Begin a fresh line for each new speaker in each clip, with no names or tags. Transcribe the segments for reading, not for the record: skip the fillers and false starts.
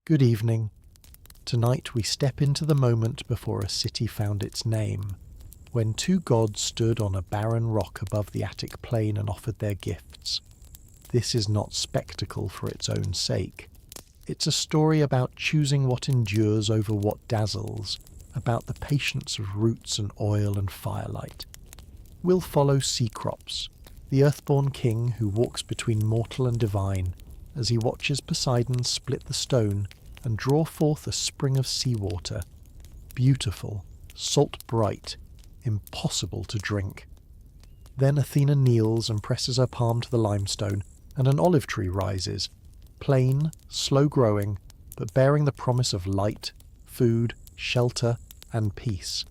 Good evening. Tonight we step into the moment before a city found its name, when two gods stood on a barren rock above the Attic plain and offered their gifts. This is not spectacle for its own sake. It's a story about choosing what endures over what dazzles, about the patience of roots and oil and firelight. We'll follow Cecrops, the earthborn king who walks between mortal and divine, as he watches Poseidon split the stone and draw forth a spring of seawater, beautiful, salt-bright, impossible to drink. Then Athena kneels and presses her palm to the limestone, and an olive tree rises, plain, slow-growing, but bearing the promise of light, food, shelter, and peace.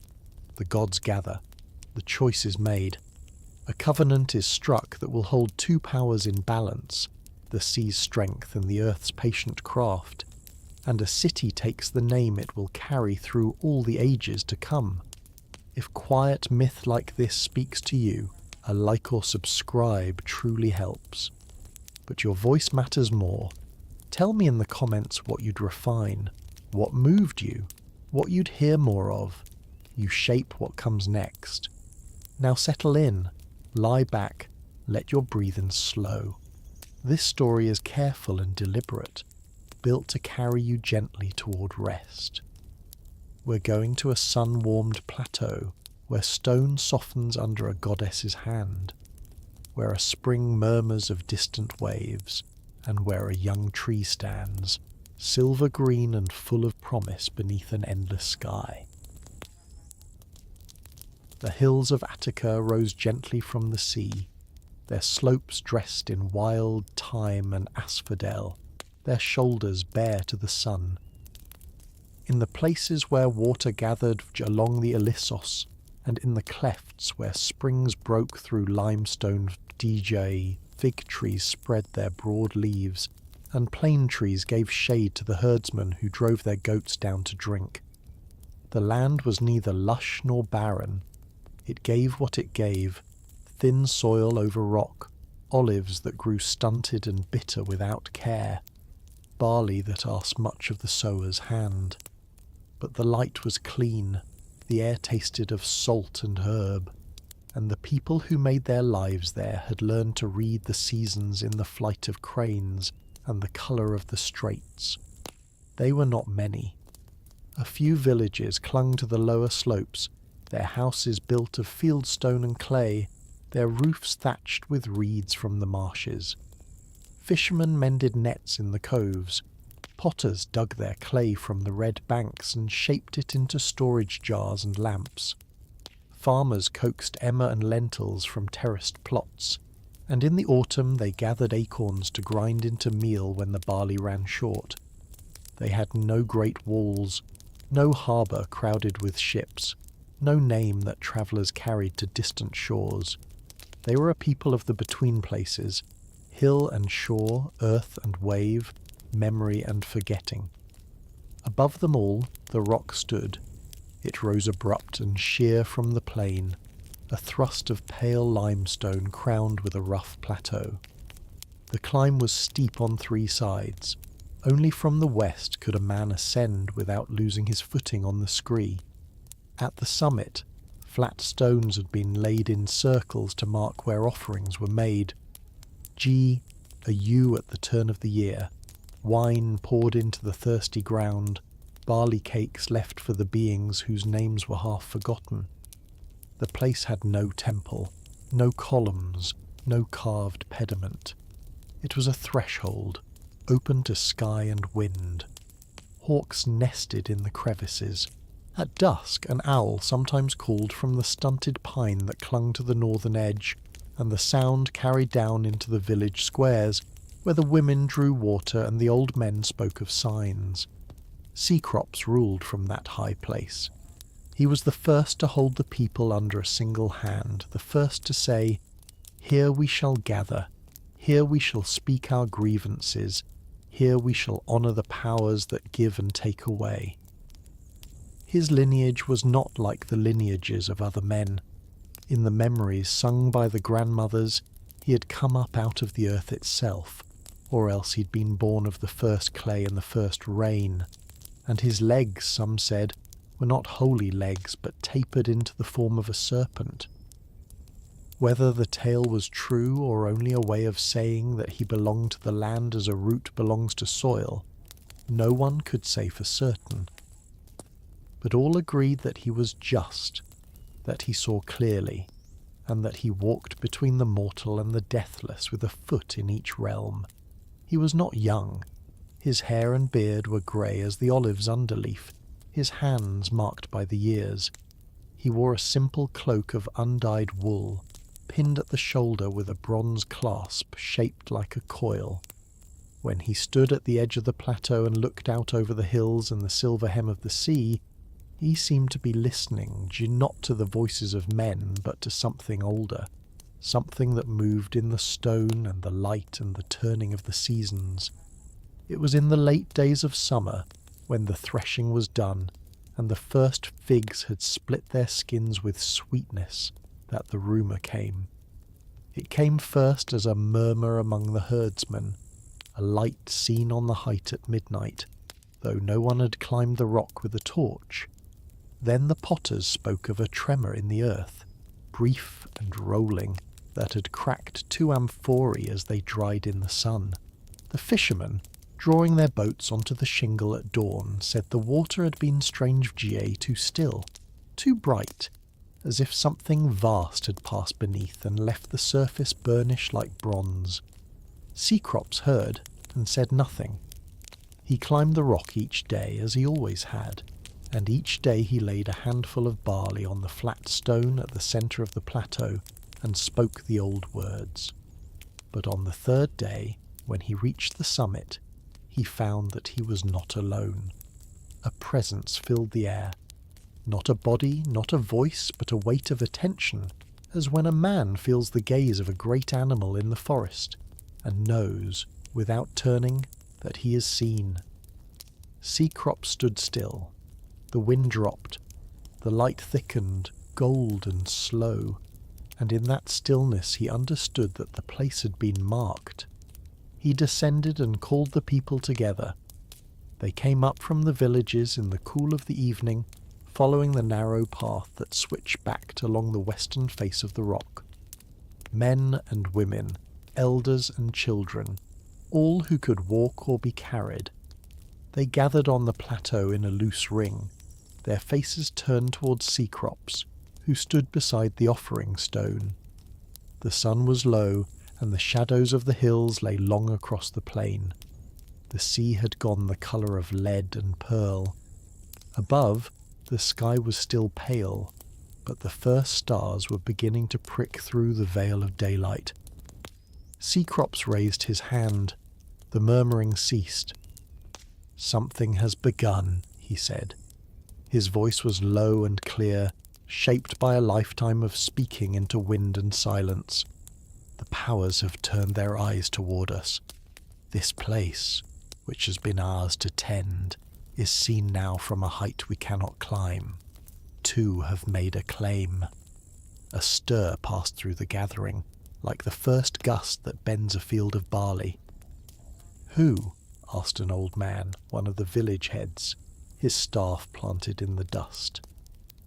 The gods gather. The choice is made. A covenant is struck that will hold two powers in balance, the sea's strength and the earth's patient craft, and a city takes the name it will carry through all the ages to come. If quiet myth like this speaks to you, a like or subscribe truly helps. But your voice matters more. Tell me in the comments what you'd refine, what moved you, what you'd hear more of. You shape what comes next. Now settle in, lie back, let your breathing slow. This story is careful and deliberate, built to carry you gently toward rest. We're going to a sun-warmed plateau, where stone softens under a goddess's hand, where a spring murmurs of distant waves, and where a young tree stands, silver green and full of promise beneath an endless sky. The hills of Attica rose gently from the sea, their slopes dressed in wild thyme and asphodel, their shoulders bare to the sun. In the places where water gathered along the Ilissos, and in the clefts where springs broke through limestone DJ, fig trees spread their broad leaves, and plane trees gave shade to the herdsmen who drove their goats down to drink. The land was neither lush nor barren. It gave what it gave, thin soil over rock, olives that grew stunted and bitter without care, barley that asked much of the sower's hand. But the light was clean, the air tasted of salt and herb, and the people who made their lives there had learned to read the seasons in the flight of cranes and the colour of the straits. They were not many. A few villages clung to the lower slopes, their houses built of fieldstone and clay, their roofs thatched with reeds from the marshes. Fishermen mended nets in the coves. Potters dug their clay from the red banks and shaped it into storage jars and lamps. Farmers coaxed emmer and lentils from terraced plots, and in the autumn they gathered acorns to grind into meal when the barley ran short. They had no great walls, no harbour crowded with ships, no name that travellers carried to distant shores. They were a people of the between places, hill and shore, earth and wave, memory and forgetting. Above them all, the rock stood. It rose abrupt and sheer from the plain, a thrust of pale limestone crowned with a rough plateau. The climb was steep on three sides. Only from the west could a man ascend without losing his footing on the scree. At the summit, flat stones had been laid in circles to mark where offerings were made. A ewe at the turn of the year, wine poured into the thirsty ground, barley cakes left for the beings whose names were half forgotten. The place had no temple, no columns, no carved pediment. It was a threshold, open to sky and wind. Hawks nested in the crevices. At dusk, an owl sometimes called from the stunted pine that clung to the northern edge, and the sound carried down into the village squares, where the women drew water and the old men spoke of signs. Cecrops ruled from that high place. He was the first to hold the people under a single hand, the first to say, "Here we shall gather, here we shall speak our grievances, here we shall honour the powers that give and take away." His lineage was not like the lineages of other men. In the memories sung by the grandmothers, he had come up out of the earth itself, or else he'd been born of the first clay and the first rain, and his legs, some said, were not holy legs but tapered into the form of a serpent. Whether the tale was true or only a way of saying that he belonged to the land as a root belongs to soil, no one could say for certain. But all agreed that he was just, that he saw clearly, and that he walked between the mortal and the deathless with a foot in each realm. He was not young. His hair and beard were grey as the olive's underleaf, his hands marked by the years. He wore a simple cloak of undyed wool, pinned at the shoulder with a bronze clasp shaped like a coil. When he stood at the edge of the plateau and looked out over the hills and the silver hem of the sea, he seemed to be listening not to the voices of men but to something older, something that moved in the stone and the light and the turning of the seasons. It was in the late days of summer, when the threshing was done and the first figs had split their skins with sweetness, that the rumour came. It came first as a murmur among the herdsmen, a light seen on the height at midnight, though no one had climbed the rock with a torch. Then the potters spoke of a tremor in the earth, brief and rolling, that had cracked 2 amphorae as they dried in the sun. The fishermen, drawing their boats onto the shingle at dawn, said the water had been strange too still, too bright, as if something vast had passed beneath and left the surface burnished like bronze. Cecrops heard and said nothing. He climbed the rock each day as he always had, and each day he laid a handful of barley on the flat stone at the centre of the plateau and spoke the old words. But on the 3rd day, when he reached the summit, he found that he was not alone. A presence filled the air. Not a body, not a voice, but a weight of attention, as when a man feels the gaze of a great animal in the forest, and knows, without turning, that he is seen. Cecrops stood still. The wind dropped. The light thickened, gold and slow, and in that stillness he understood that the place had been marked. He descended and called the people together. They came up from the villages in the cool of the evening, following the narrow path that switch-backed along the western face of the rock. Men and women, elders and children, all who could walk or be carried. They gathered on the plateau in a loose ring, their faces turned towards Cecrops, who stood beside the offering stone. The sun was low, and the shadows of the hills lay long across the plain. The sea had gone the colour of lead and pearl. Above, the sky was still pale, but the first stars were beginning to prick through the veil of daylight. Cecrops raised his hand. The murmuring ceased. "Something has begun," he said. His voice was low and clear, shaped by a lifetime of speaking into wind and silence. "The powers have turned their eyes toward us. This place, which has been ours to tend, is seen now from a height we cannot climb. 2 have made a claim." A stir passed through the gathering, like the first gust that bends a field of barley. "Who?" asked an old man, one of the village heads, his staff planted in the dust.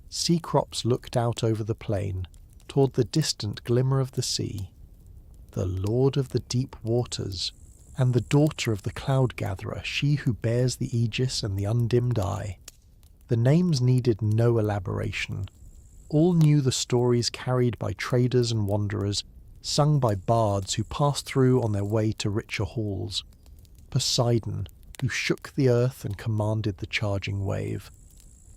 Cecrops looked out over the plain, toward the distant glimmer of the sea. "The Lord of the deep waters, and the daughter of the cloud-gatherer, she who bears the aegis and the undimmed eye." The names needed no elaboration. All knew the stories carried by traders and wanderers, sung by bards who passed through on their way to richer halls. Poseidon, who shook the earth and commanded the charging wave.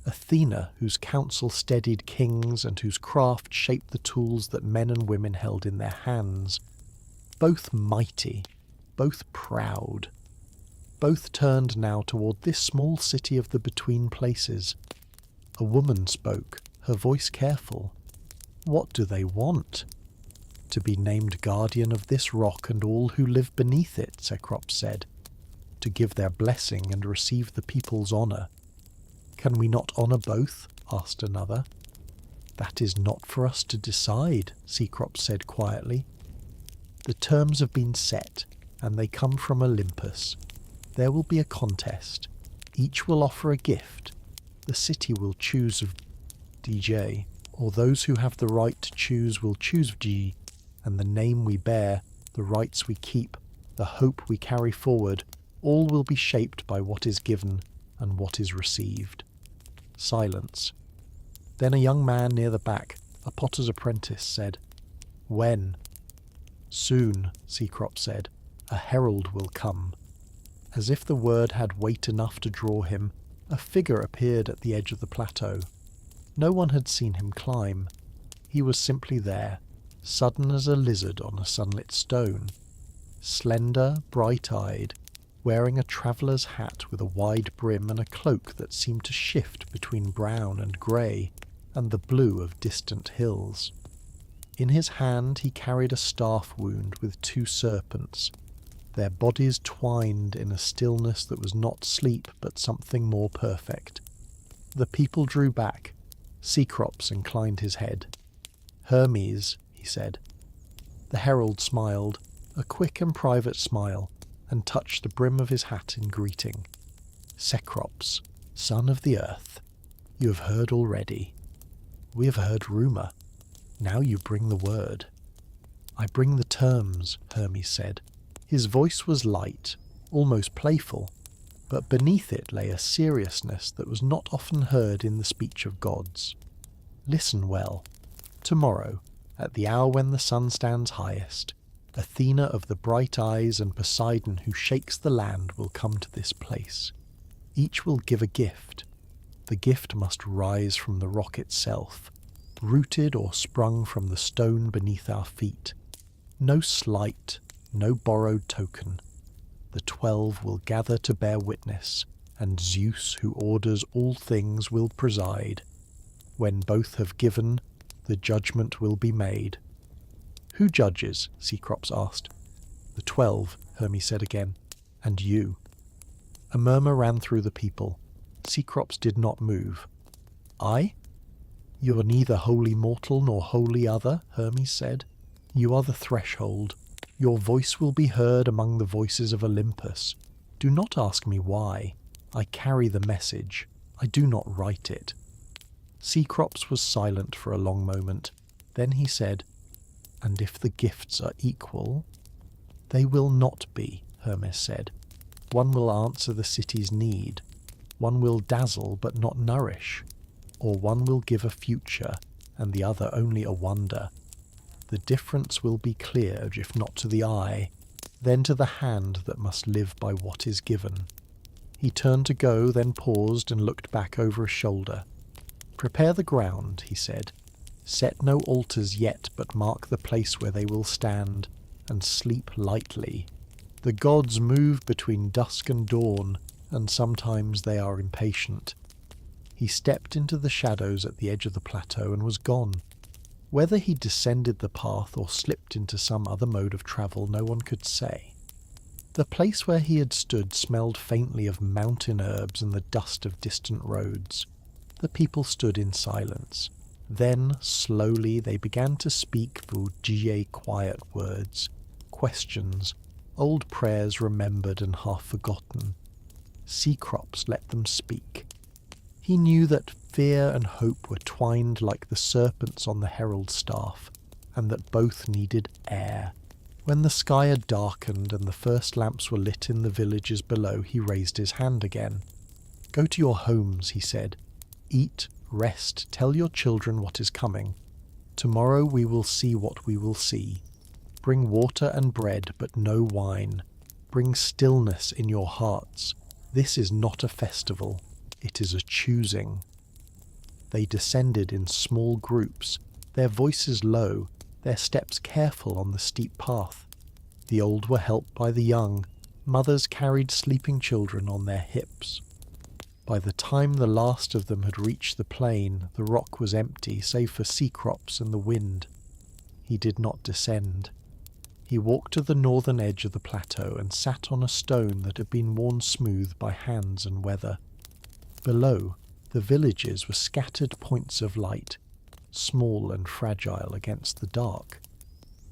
Athena, whose counsel steadied kings and whose craft shaped the tools that men and women held in their hands. Both mighty, both proud. Both turned now toward this small city of the between places. A woman spoke, her voice careful. "What do they want?" "To be named guardian of this rock and all who live beneath it," Cecrops said. "To give their blessing and receive the people's honour." "Can we not honour both?" asked another. "That is not for us to decide," Cecrops said quietly. "The terms have been set. and they come from Olympus. There will be a contest. Each will offer a gift. The city will choose of DJ, or those who have the right to choose will choose of G, and the name we bear, the rights we keep, the hope we carry forward, all will be shaped by what is given and what is received. Silence. Then a young man near the back, a potter's apprentice, said, "When?" "Soon," Cecrops said. "A herald will come." As if the word had weight enough to draw him, a figure appeared at the edge of the plateau. No one had seen him climb. He was simply there, sudden as a lizard on a sunlit stone. Slender, bright-eyed, wearing a traveller's hat with a wide brim and a cloak that seemed to shift between brown and grey and the blue of distant hills. In his hand he carried a staff wound with 2 serpents, their bodies twined in a stillness that was not sleep but something more perfect. The people drew back. Cecrops inclined his head. "Hermes," he said. The herald smiled, a quick and private smile, and touched the brim of his hat in greeting. "Cecrops, son of the earth, you have heard already. We have heard rumour. Now you bring the word." "I bring the terms," Hermes said. His voice was light, almost playful, but beneath it lay a seriousness that was not often heard in the speech of gods. "Listen well. Tomorrow, at the hour when the sun stands highest, Athena of the bright eyes and Poseidon who shakes the land will come to this place. Each will give a gift. The gift must rise from the rock itself, rooted or sprung from the stone beneath our feet. No slight, no borrowed token. The 12 will gather to bear witness, and Zeus, who orders all things, will preside. When both have given, the judgment will be made." "Who judges?" Cecrops asked. "The 12, Hermes said again. "And you." A murmur ran through the people. Cecrops did not move. "I?" "You are neither wholly mortal nor wholly other," Hermes said. "You are the threshold. Your voice will be heard among the voices of Olympus. Do not ask me why. I carry the message. I do not write it." Cecrops was silent for a long moment. Then he said, "And if the gifts are equal?" "They will not be," Hermes said. "One will answer the city's need. One will dazzle but not nourish. Or one will give a future, and the other only a wonder. The difference will be clear, if not to the eye, then to the hand that must live by what is given." He turned to go, then paused and looked back over his shoulder. "Prepare the ground," he said. "Set no altars yet, but mark the place where they will stand, and sleep lightly. The gods move between dusk and dawn, and sometimes they are impatient." He stepped into the shadows at the edge of the plateau and was gone. Whether he descended the path or slipped into some other mode of travel, no one could say. The place where he had stood smelled faintly of mountain herbs and the dust of distant roads. The people stood in silence. Then, slowly, they began to speak Vujie quiet words, questions, old prayers remembered and half forgotten. Cecrops let them speak. He knew that fear and hope were twined like the serpents on the herald's staff, and that both needed air. When the sky had darkened and the first lamps were lit in the villages below, he raised his hand again. "Go to your homes," he said. "Eat, rest, tell your children what is coming. Tomorrow we will see what we will see. Bring water and bread, but no wine. Bring stillness in your hearts. This is not a festival. It is a choosing." They descended in small groups, their voices low, their steps careful on the steep path. The old were helped by the young. Mothers carried sleeping children on their hips. By the time the last of them had reached the plain, the rock was empty, save for Cecrops and the wind. He did not descend. He walked to the northern edge of the plateau and sat on a stone that had been worn smooth by hands and weather. Below, the villages were scattered points of light, small and fragile against the dark.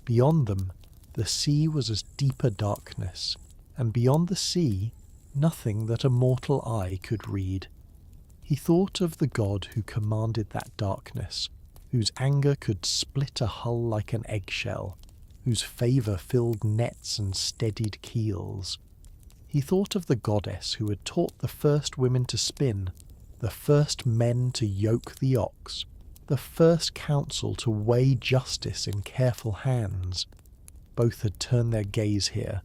Beyond them, The sea was as deeper darkness, and beyond the sea, nothing that a mortal eye could read. He thought of the god who commanded that darkness, whose anger could split a hull like an eggshell, whose favour filled nets and steadied keels. He thought of the goddess who had taught the first women to spin, the first men to yoke the ox, the first council to weigh justice in careful hands. Both had turned their gaze here.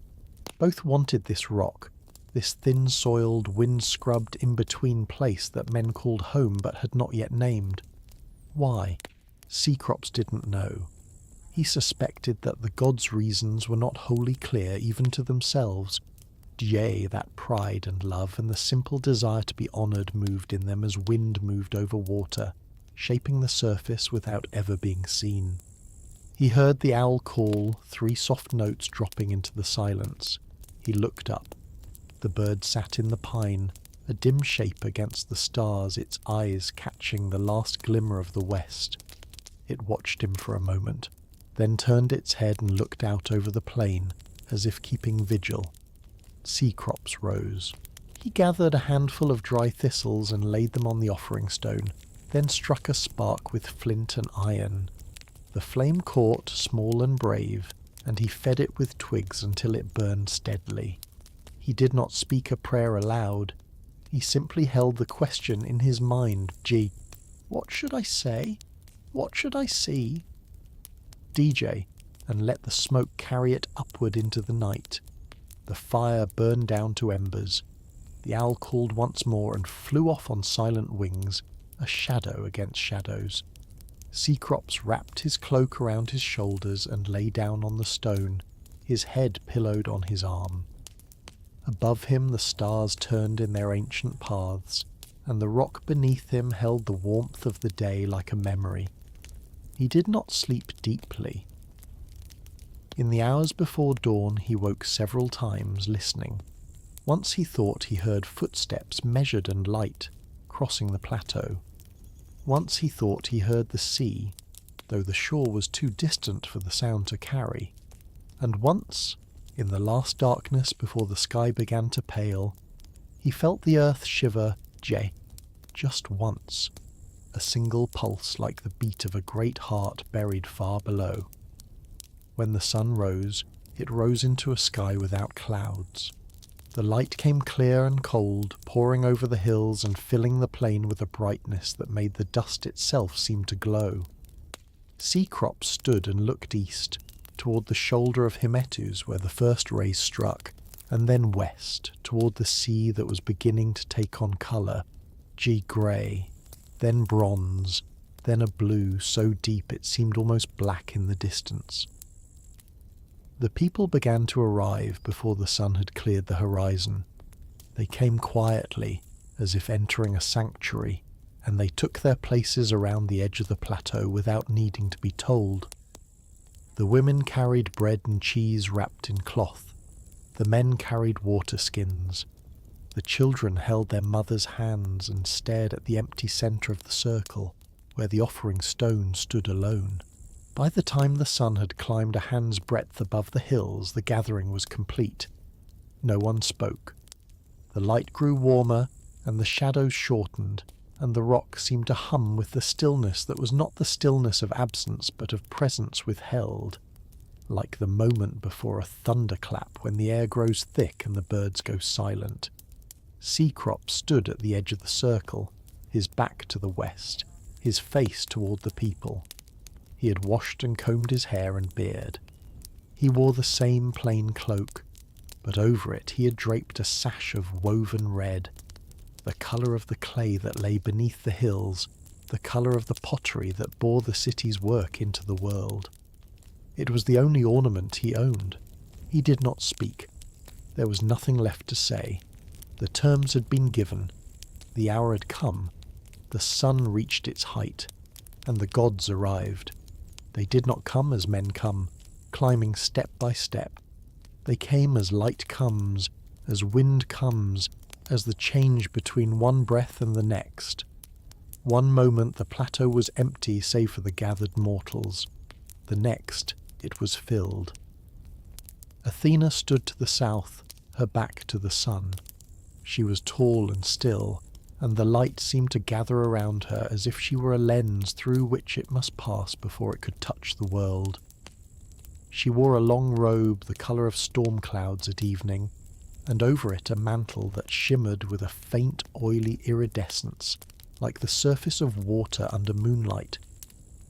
Both wanted this rock, this thin-soiled, wind-scrubbed in-between place that men called home but had not yet named. Why? Cecrops didn't know. He suspected that the gods' reasons were not wholly clear even to themselves. Yea, that pride and love and the simple desire to be honoured moved in them as wind moved over water, shaping the surface without ever being seen. He heard the owl call, 3 soft notes dropping into the silence. He looked up. The bird sat in the pine, a dim shape against the stars, its eyes catching the last glimmer of the west. It watched him for a moment, then turned its head and looked out over the plain, as if keeping vigil. Cecrops rose. He gathered a handful of dry thistles and laid them on the offering stone, then struck a spark with flint and iron. The flame caught, small and brave, and he fed it with twigs until it burned steadily. He did not speak a prayer aloud. He simply held the question in his mind, Gee, what should I say? What should I see? DJ, and let the smoke carry it upward into the night. The fire burned down to embers. The owl called once more and flew off on silent wings, a shadow against shadows. Cecrops wrapped his cloak around his shoulders and lay down on the stone, his head pillowed on his arm. Above him the stars turned in their ancient paths, and the rock beneath him held the warmth of the day like a memory. He did not sleep deeply. In the hours before dawn he woke several times, listening. Once he thought he heard footsteps measured and light, crossing the plateau. Once he thought he heard the sea, though the shore was too distant for the sound to carry. And once, in the last darkness before the sky began to pale, he felt the earth shiver, just once, a single pulse like the beat of a great heart buried far below. When the sun rose, it rose into a sky without clouds. The light came clear and cold, pouring over the hills and filling the plain with a brightness that made the dust itself seem to glow. Cecrops stood and looked east, toward the shoulder of Hymettus where the first rays struck, and then west, toward the sea that was beginning to take on colour, grey, then bronze, then a blue so deep it seemed almost black in the distance. The people began to arrive before the sun had cleared the horizon. They came quietly, as if entering a sanctuary, and they took their places around the edge of the plateau without needing to be told. The women carried bread and cheese wrapped in cloth. The men carried water skins. The children held their mothers' hands and stared at the empty centre of the circle, where the offering stone stood alone. By the time the sun had climbed a hand's breadth above the hills, the gathering was complete. No one spoke. The light grew warmer, and the shadows shortened, and the rock seemed to hum with the stillness that was not the stillness of absence but of presence withheld, like the moment before a thunderclap when the air grows thick and the birds go silent. Cecrops stood at the edge of the circle, his back to the west, his face toward the people. He had washed and combed his hair and beard. He wore the same plain cloak, but over it he had draped a sash of woven red, the colour of the clay that lay beneath the hills, the colour of the pottery that bore the city's work into the world. It was the only ornament he owned. He did not speak. There was nothing left to say. The terms had been given. The hour had come. The sun reached its height, and the gods arrived. They did not come as men come, climbing step by step. They came as light comes, as wind comes, as the change between one breath and the next. One moment the plateau was empty save for the gathered mortals. The next it was filled. Athena stood to the south, her back to the sun. She was tall and still, and the light seemed to gather around her as if she were a lens through which it must pass before it could touch the world. She wore a long robe the colour of storm clouds at evening, and over it a mantle that shimmered with a faint oily iridescence, like the surface of water under moonlight.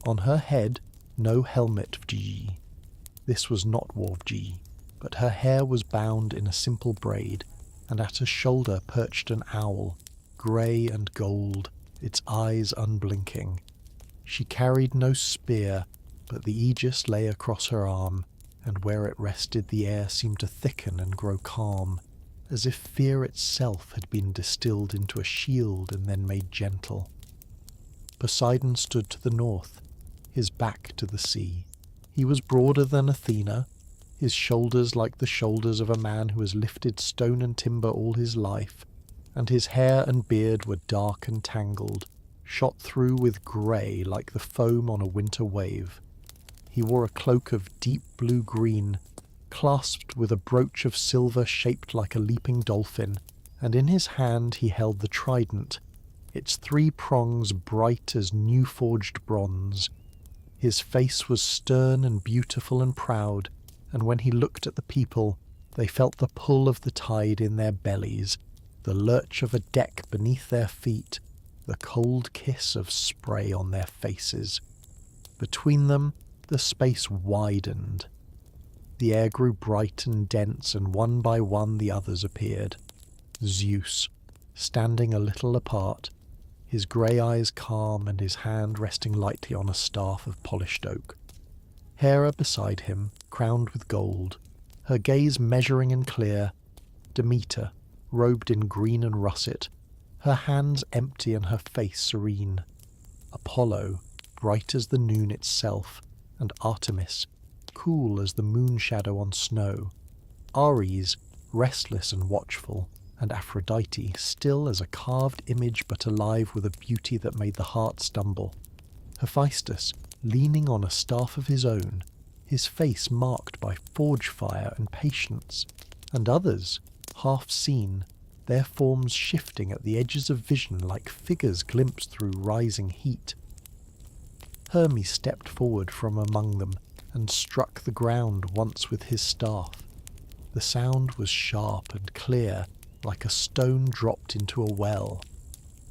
On her head, no helmet vg. This was not Wovg, but her hair was bound in a simple braid, and at her shoulder perched an owl, grey and gold, its eyes unblinking. She carried no spear, but the aegis lay across her arm, and where it rested the air seemed to thicken and grow calm, as if fear itself had been distilled into a shield and then made gentle. Poseidon stood to the north, his back to the sea. He was broader than Athena, his shoulders like the shoulders of a man who has lifted stone and timber all his life, and his hair and beard were dark and tangled, shot through with grey like the foam on a winter wave. He wore a cloak of deep blue-green, clasped with a brooch of silver shaped like a leaping dolphin, and in his hand he held the trident, its 3 prongs bright as new-forged bronze. His face was stern and beautiful and proud, and when he looked at the people, they felt the pull of the tide in their bellies, the lurch of a deck beneath their feet, the cold kiss of spray on their faces. Between them, the space widened. The air grew bright and dense, and one by one the others appeared. Zeus, standing a little apart, his grey eyes calm and his hand resting lightly on a staff of polished oak. Hera beside him, crowned with gold, her gaze measuring and clear. Demeter, robed in green and russet, her hands empty and her face serene. Apollo, bright as the noon itself, and Artemis, cool as the moon shadow on snow. Ares, restless and watchful, and Aphrodite, still as a carved image but alive with a beauty that made the heart stumble. Hephaestus, leaning on a staff of his own, his face marked by forge fire and patience, and others, half seen, their forms shifting at the edges of vision like figures glimpsed through rising heat. Hermes stepped forward from among them and struck the ground once with his staff. The sound was sharp and clear, like a stone dropped into a well.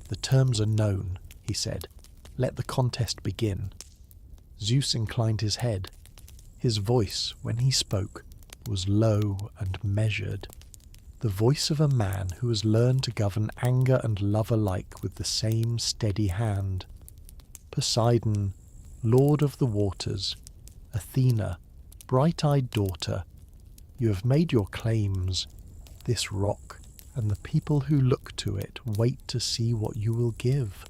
"The terms are known," he said. "Let the contest begin." Zeus inclined his head. His voice, when he spoke, was low and measured, the voice of a man who has learned to govern anger and love alike with the same steady hand. "Poseidon, lord of the waters, Athena, bright-eyed daughter, you have made your claims. This rock and the people who look to it wait to see what you will give.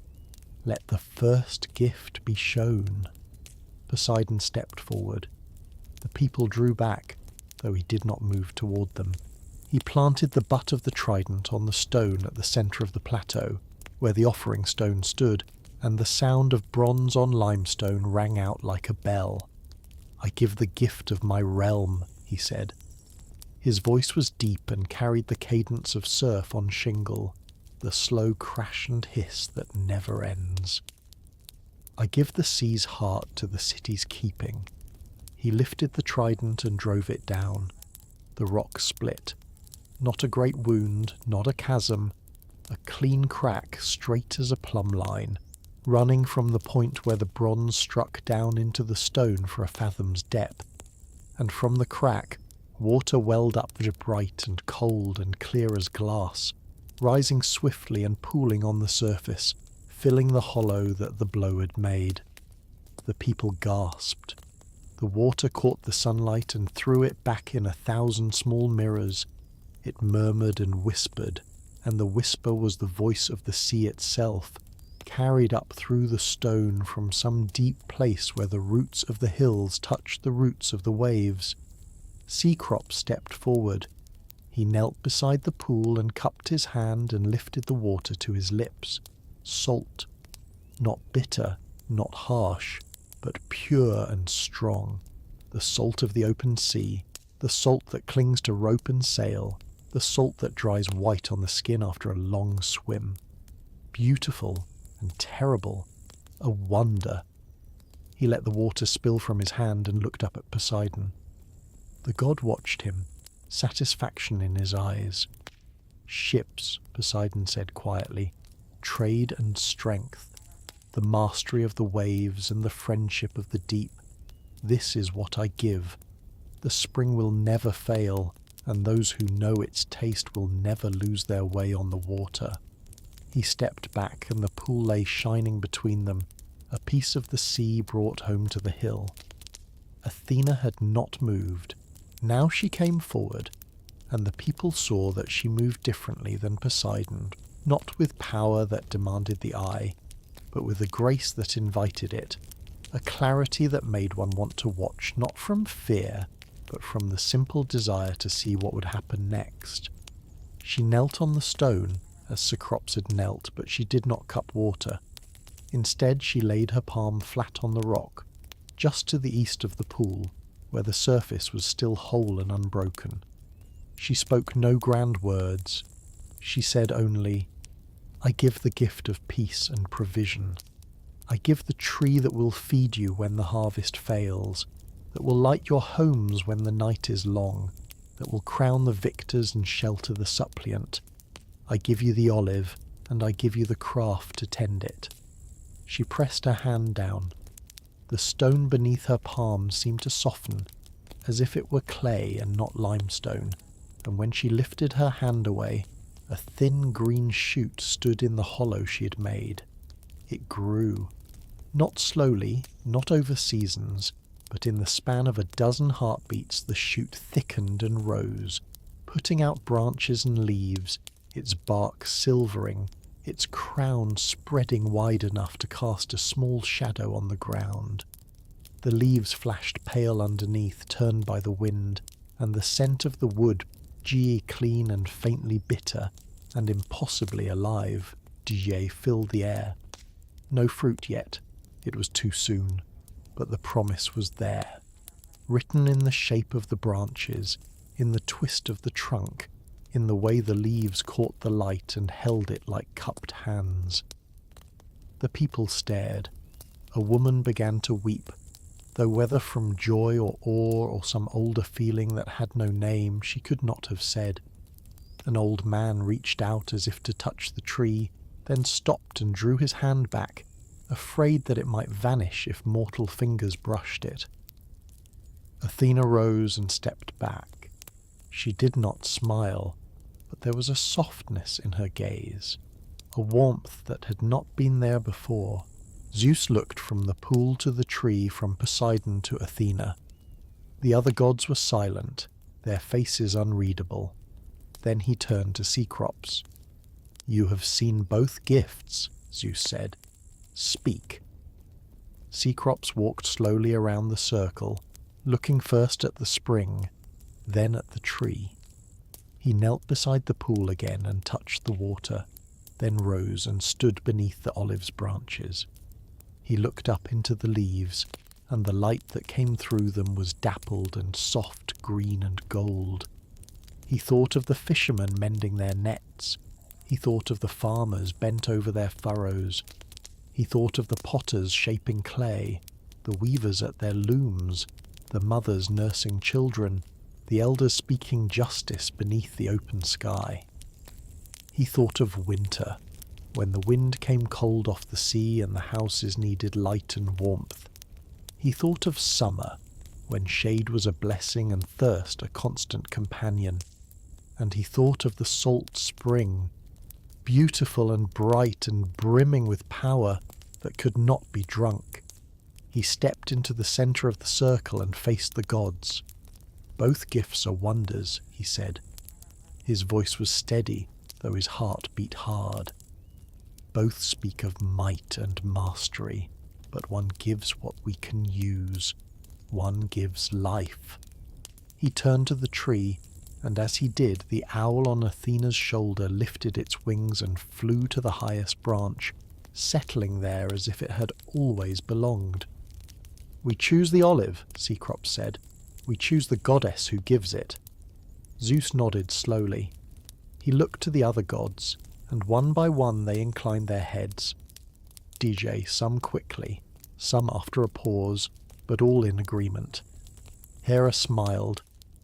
Let the first gift be shown." Poseidon stepped forward. The people drew back, though he did not move toward them. He planted the butt of the trident on the stone at the centre of the plateau, where the offering stone stood, and the sound of bronze on limestone rang out like a bell. "I give the gift of my realm," he said. His voice was deep and carried the cadence of surf on shingle, the slow crash and hiss that never ends. "I give the sea's heart to the city's keeping." He lifted the trident and drove it down. The rock split. Not a great wound, not a chasm, a clean crack straight as a plumb line, running from the point where the bronze struck down into the stone for a fathom's depth. And from the crack, water welled up bright and cold and clear as glass, rising swiftly and pooling on the surface, filling the hollow that the blow had made. The people gasped. The water caught the sunlight and threw it back in 1,000 small mirrors. It murmured and whispered, and the whisper was the voice of the sea itself, carried up through the stone from some deep place where the roots of the hills touched the roots of the waves. Seacrop stepped forward. He knelt beside the pool and cupped his hand and lifted the water to his lips. Salt. Not bitter, not harsh, but pure and strong. The salt of the open sea. the salt that clings to rope and sail, the salt that dries white on the skin after a long swim. Beautiful and terrible, a wonder. He let the water spill from his hand and looked up at Poseidon. The god watched him, satisfaction in his eyes. Ships, Poseidon said quietly, trade and strength, the mastery of the waves and the friendship of the deep. This is what I give. The spring will never fail, and those who know its taste will never lose their way on the water. He stepped back, and the pool lay shining between them, a piece of the sea brought home to the hill. Athena had not moved. Now she came forward, and the people saw that she moved differently than Poseidon, not with power that demanded the eye, but with a grace that invited it, a clarity that made one want to watch, not from fear, but from the simple desire to see what would happen next. She knelt on the stone, as Cecrops had knelt, but she did not cup water. Instead, she laid her palm flat on the rock, just to the east of the pool, where the surface was still whole and unbroken. She spoke no grand words. She said only, I give the gift of peace and provision. I give the tree that will feed you when the harvest fails, that will light your homes when the night is long, that will crown the victors and shelter the suppliant. I give you the olive, and I give you the craft to tend it. She pressed her hand down. The stone beneath her palm seemed to soften, as if it were clay and not limestone, and when she lifted her hand away, a thin green shoot stood in the hollow she had made. It grew. Not slowly, not over seasons, but in the span of a dozen heartbeats the shoot thickened and rose, putting out branches and leaves, its bark silvering, its crown spreading wide enough to cast a small shadow on the ground. The leaves flashed pale underneath, turned by the wind, and the scent of the wood, clean and faintly bitter, and impossibly alive, filled the air. No fruit yet. It was too soon. But the promise was there, written in the shape of the branches, in the twist of the trunk, in the way the leaves caught the light and held it like cupped hands. The people stared. A woman began to weep, though whether from joy or awe or some older feeling that had no name, she could not have said. An old man reached out as if to touch the tree, then stopped and drew his hand back, afraid that it might vanish if mortal fingers brushed it. Athena rose and stepped back. She did not smile, but there was a softness in her gaze, a warmth that had not been there before. Zeus looked from the pool to the tree, from Poseidon to Athena. The other gods were silent, their faces unreadable. Then he turned to Cecrops. You have seen both gifts, Zeus said. Speak. Cecrops walked slowly around the circle, looking first at the spring, then at the tree. He knelt beside the pool again and touched the water, then rose and stood beneath the olive's branches. He looked up into the leaves, and the light that came through them was dappled and soft green and gold. He thought of the fishermen mending their nets. He thought of the farmers bent over their furrows. He thought of the potters shaping clay, the weavers at their looms, the mothers nursing children, the elders speaking justice beneath the open sky. He thought of winter, when the wind came cold off the sea and the houses needed light and warmth. He thought of summer, when shade was a blessing and thirst a constant companion. And he thought of the salt spring, beautiful and bright and brimming with power that could not be drunk. He stepped into the centre of the circle and faced the gods. Both gifts are wonders, he said. His voice was steady, though his heart beat hard. Both speak of might and mastery, but one gives what we can use. One gives life. He turned to the tree, and as he did, the owl on Athena's shoulder lifted its wings and flew to the highest branch, settling there as if it had always belonged. We choose the olive, Cecrops said. We choose the goddess who gives it. Zeus nodded slowly. He looked to the other gods, and one by one they inclined their heads. DJ, some quickly, some after a pause, but all in agreement. Hera smiled,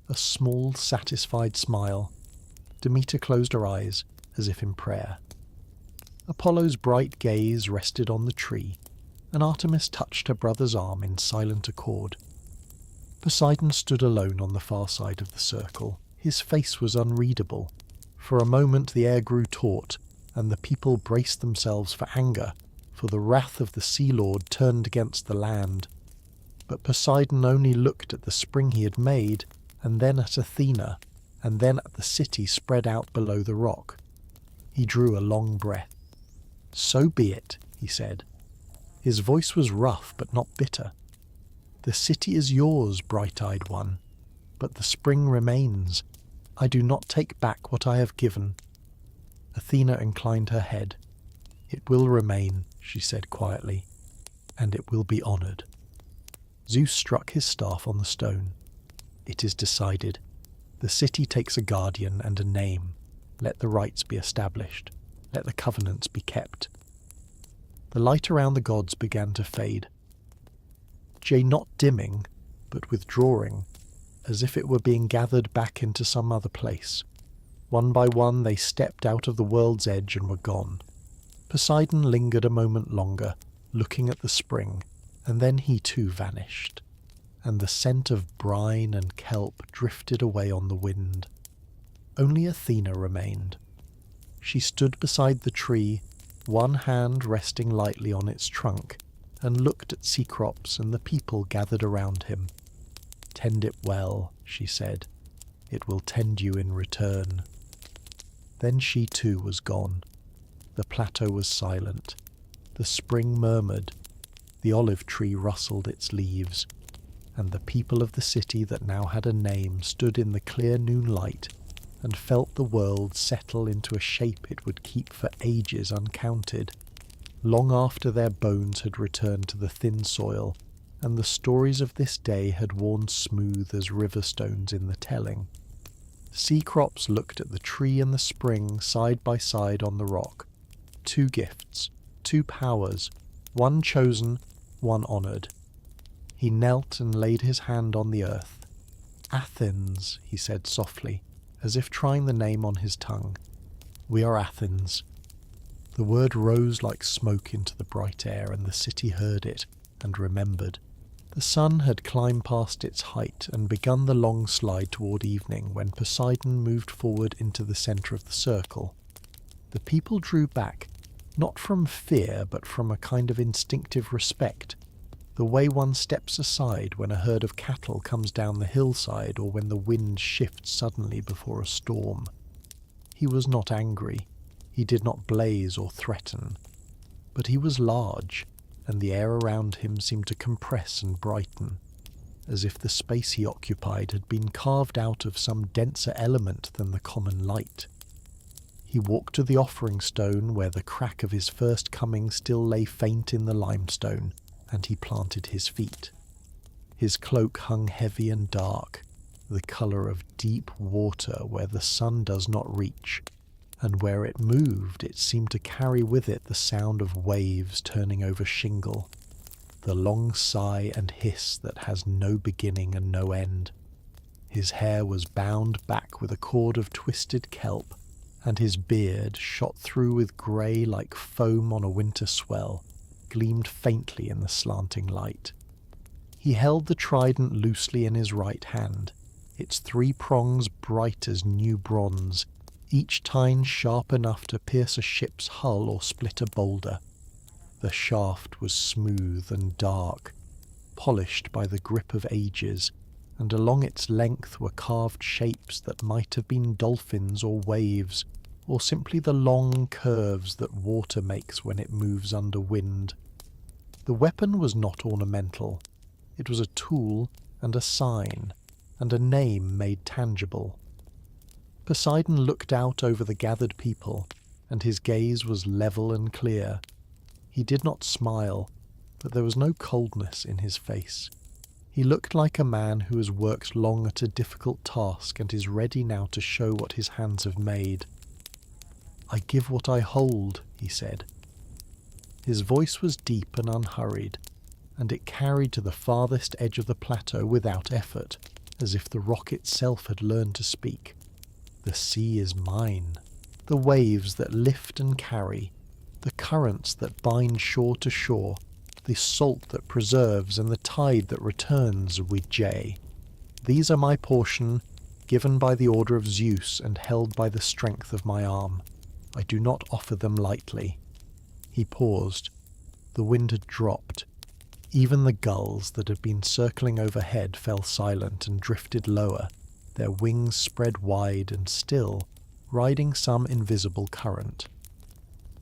a small, satisfied smile. Demeter closed her eyes, as if in prayer. Apollo's bright gaze rested on the tree, and Artemis touched her brother's arm in silent accord. Poseidon stood alone on the far side of the circle. His face was unreadable. For a moment the air grew taut, and the people braced themselves for anger, for the wrath of the Sea Lord turned against the land. But Poseidon only looked at the spring he had made, and then at Athena, and then at the city spread out below the rock. He drew a long breath. "So be it," he said. His voice was rough but not bitter. "The city is yours, bright-eyed one, but the spring remains. I do not take back what I have given." Athena inclined her head. "It will remain," she said quietly, "and it will be honoured." Zeus struck his staff on the stone. "It is decided. The city takes a guardian and a name. Let the rites be established. Let the covenants be kept." The light around the gods began to fade. Not dimming, but withdrawing, as if it were being gathered back into some other place. One by one they stepped out of the world's edge and were gone. Poseidon lingered a moment longer, looking at the spring, and then he too vanished, and the scent of brine and kelp drifted away on the wind. Only Athena remained. She stood beside the tree, one hand resting lightly on its trunk, and looked at Cecrops and the people gathered around him. "Tend it well," she said. "It will tend you in return." Then she too was gone. The plateau was silent. The spring murmured. The olive tree rustled its leaves. And the people of the city that now had a name stood in the clear noon light and felt the world settle into a shape it would keep for ages uncounted, long after their bones had returned to the thin soil and the stories of this day had worn smooth as river stones in the telling. Cecrops looked at the tree and the spring side by side on the rock. Two gifts, two powers, one chosen, one honoured. He knelt and laid his hand on the earth. "Athens," he said softly, as if trying the name on his tongue. "We are Athens." The word rose like smoke into the bright air, and the city heard it, and remembered. The sun had climbed past its height and begun the long slide toward evening when Poseidon moved forward into the centre of the circle. The people drew back, not from fear but from a kind of instinctive respect, the way one steps aside when a herd of cattle comes down the hillside or when the wind shifts suddenly before a storm. He was not angry. He did not blaze or threaten. But he was large, and the air around him seemed to compress and brighten, as if the space he occupied had been carved out of some denser element than the common light. He walked to the offering stone where the crack of his first coming still lay faint in the limestone, and he planted his feet. His cloak hung heavy and dark, the colour of deep water where the sun does not reach, and where it moved it seemed to carry with it the sound of waves turning over shingle, the long sigh and hiss that has no beginning and no end. His hair was bound back with a cord of twisted kelp, and his beard, shot through with grey like foam on a winter swell, gleamed faintly in the slanting light. He held the trident loosely in his right hand, its three prongs bright as new bronze, each tine sharp enough to pierce a ship's hull or split a boulder. The shaft was smooth and dark, polished by the grip of ages, and along its length were carved shapes that might have been dolphins or waves, or simply the long curves that water makes when it moves under wind. The weapon was not ornamental. It was a tool and a sign, and a name made tangible. Poseidon looked out over the gathered people, and his gaze was level and clear. He did not smile, but there was no coldness in his face. He looked like a man who has worked long at a difficult task and is ready now to show what his hands have made. "I give what I hold," he said. His voice was deep and unhurried, and it carried to the farthest edge of the plateau without effort, as if the rock itself had learned to speak. "The sea is mine. The waves that lift and carry, the currents that bind shore to shore, the salt that preserves and the tide that returns with J. These are my portion, given by the order of Zeus and held by the strength of my arm. I do not offer them lightly." He paused. The wind had dropped. Even the gulls that had been circling overhead fell silent and drifted lower, their wings spread wide and still, riding some invisible current.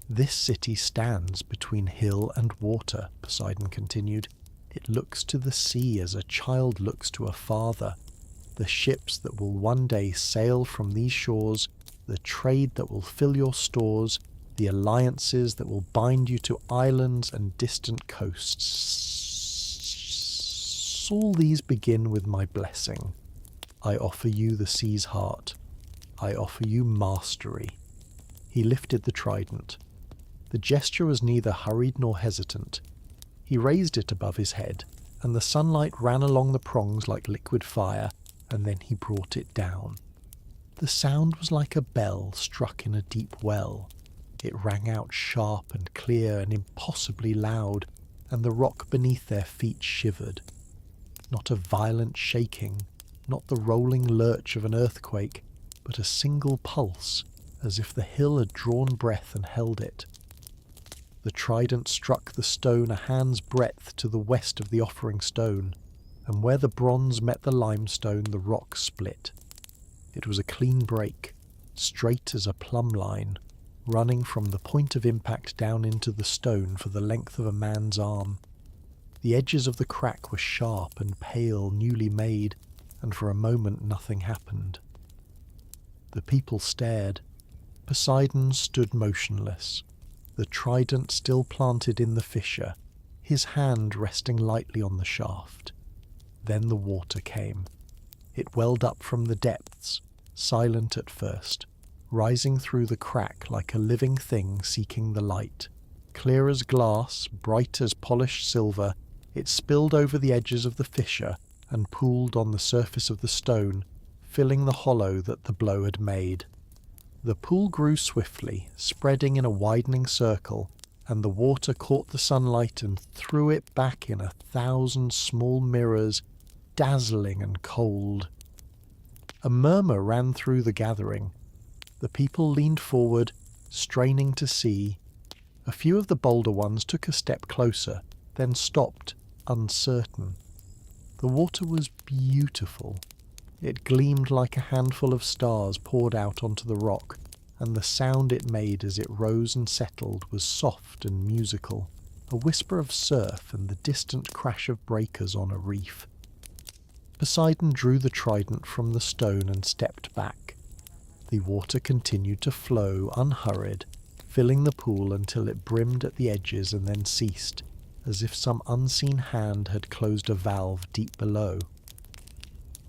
"This city stands between hill and water," Poseidon continued. "It looks to the sea as a child looks to a father. The ships that will one day sail from these shores, the trade that will fill your stores, the alliances that will bind you to islands and distant coasts. All these begin with my blessing. I offer you the sea's heart. I offer you mastery." He lifted the trident. The gesture was neither hurried nor hesitant. He raised it above his head, and the sunlight ran along the prongs like liquid fire, and then he brought it down. The sound was like a bell struck in a deep well. It rang out sharp and clear and impossibly loud, and the rock beneath their feet shivered. Not a violent shaking, not the rolling lurch of an earthquake, but a single pulse, as if the hill had drawn breath and held it. The trident struck the stone a hand's breadth to the west of the offering stone, and where the bronze met the limestone the rock split. It was a clean break, straight as a plumb line, running from the point of impact down into the stone for the length of a man's arm. The edges of the crack were sharp and pale, newly made, and for a moment nothing happened. The people stared. Poseidon stood motionless, the trident still planted in the fissure, his hand resting lightly on the shaft. Then the water came. It welled up from the depths, silent at first, rising through the crack like a living thing seeking the light. Clear as glass, bright as polished silver, it spilled over the edges of the fissure and pooled on the surface of the stone, filling the hollow that the blow had made. The pool grew swiftly, spreading in a widening circle, and the water caught the sunlight and threw it back in 1,000 small mirrors, dazzling and cold. A murmur ran through the gathering. The people leaned forward, straining to see. A few of the bolder ones took a step closer, then stopped, uncertain. The water was beautiful. It gleamed like a handful of stars poured out onto the rock, and the sound it made as it rose and settled was soft and musical, a whisper of surf and the distant crash of breakers on a reef. Poseidon drew the trident from the stone and stepped back. The water continued to flow unhurried, filling the pool until it brimmed at the edges and then ceased, as if some unseen hand had closed a valve deep below.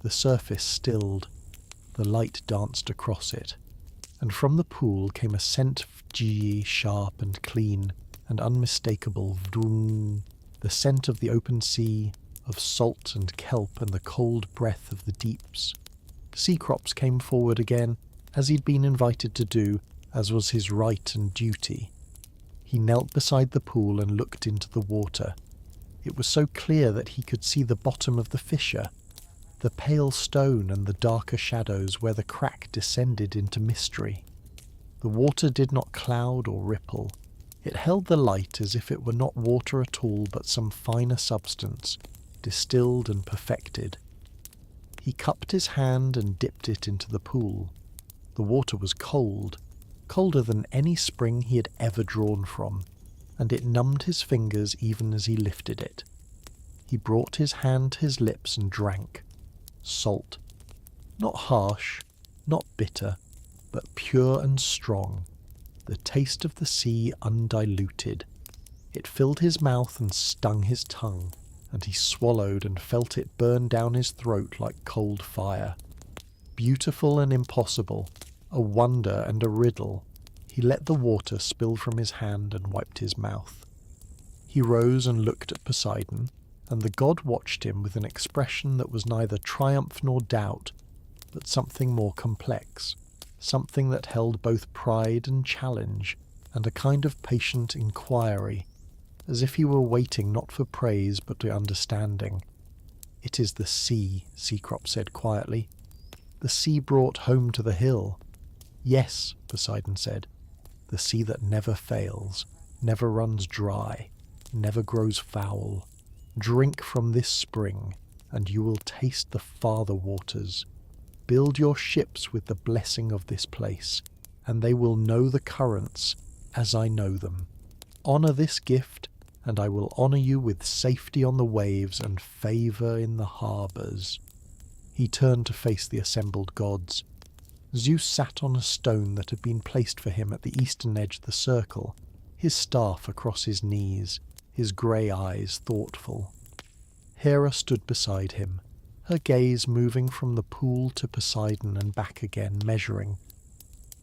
The surface stilled, the light danced across it, and from the pool came a scent of ghee, sharp and clean and unmistakable, vdoom, the scent of the open sea, of salt and kelp and the cold breath of the deeps. Sea crops came forward again, as he'd been invited to do, as was his right and duty. He knelt beside the pool and looked into the water. It was so clear that he could see the bottom of the fissure, the pale stone and the darker shadows where the crack descended into mystery. The water did not cloud or ripple. It held the light as if it were not water at all but some finer substance, distilled and perfected. He cupped his hand and dipped it into the pool. The water was cold, colder than any spring he had ever drawn from, and it numbed his fingers even as he lifted it. He brought his hand to his lips and drank. Salt. Not harsh, not bitter, but pure and strong. The taste of the sea undiluted. It filled his mouth and stung his tongue. and he swallowed and felt it burn down his throat like cold fire. Beautiful and impossible, a wonder and a riddle, he let the water spill from his hand and wiped his mouth. He rose and looked at Poseidon, and the god watched him with an expression that was neither triumph nor doubt, but something more complex, something that held both pride and challenge, and a kind of patient inquiry, as if he were waiting not for praise but for understanding. "It is the sea," Cecrops said quietly. "The sea brought home to the hill." "Yes," Poseidon said, "the sea that never fails, never runs dry, never grows foul. Drink from this spring, and you will taste the farther waters. Build your ships with the blessing of this place, and they will know the currents as I know them. Honour this gift, and I will honour you with safety on the waves and favour in the harbours." He turned to face the assembled gods. Zeus sat on a stone that had been placed for him at the eastern edge of the circle, his staff across his knees, his grey eyes thoughtful. Hera stood beside him, her gaze moving from the pool to Poseidon and back again, measuring.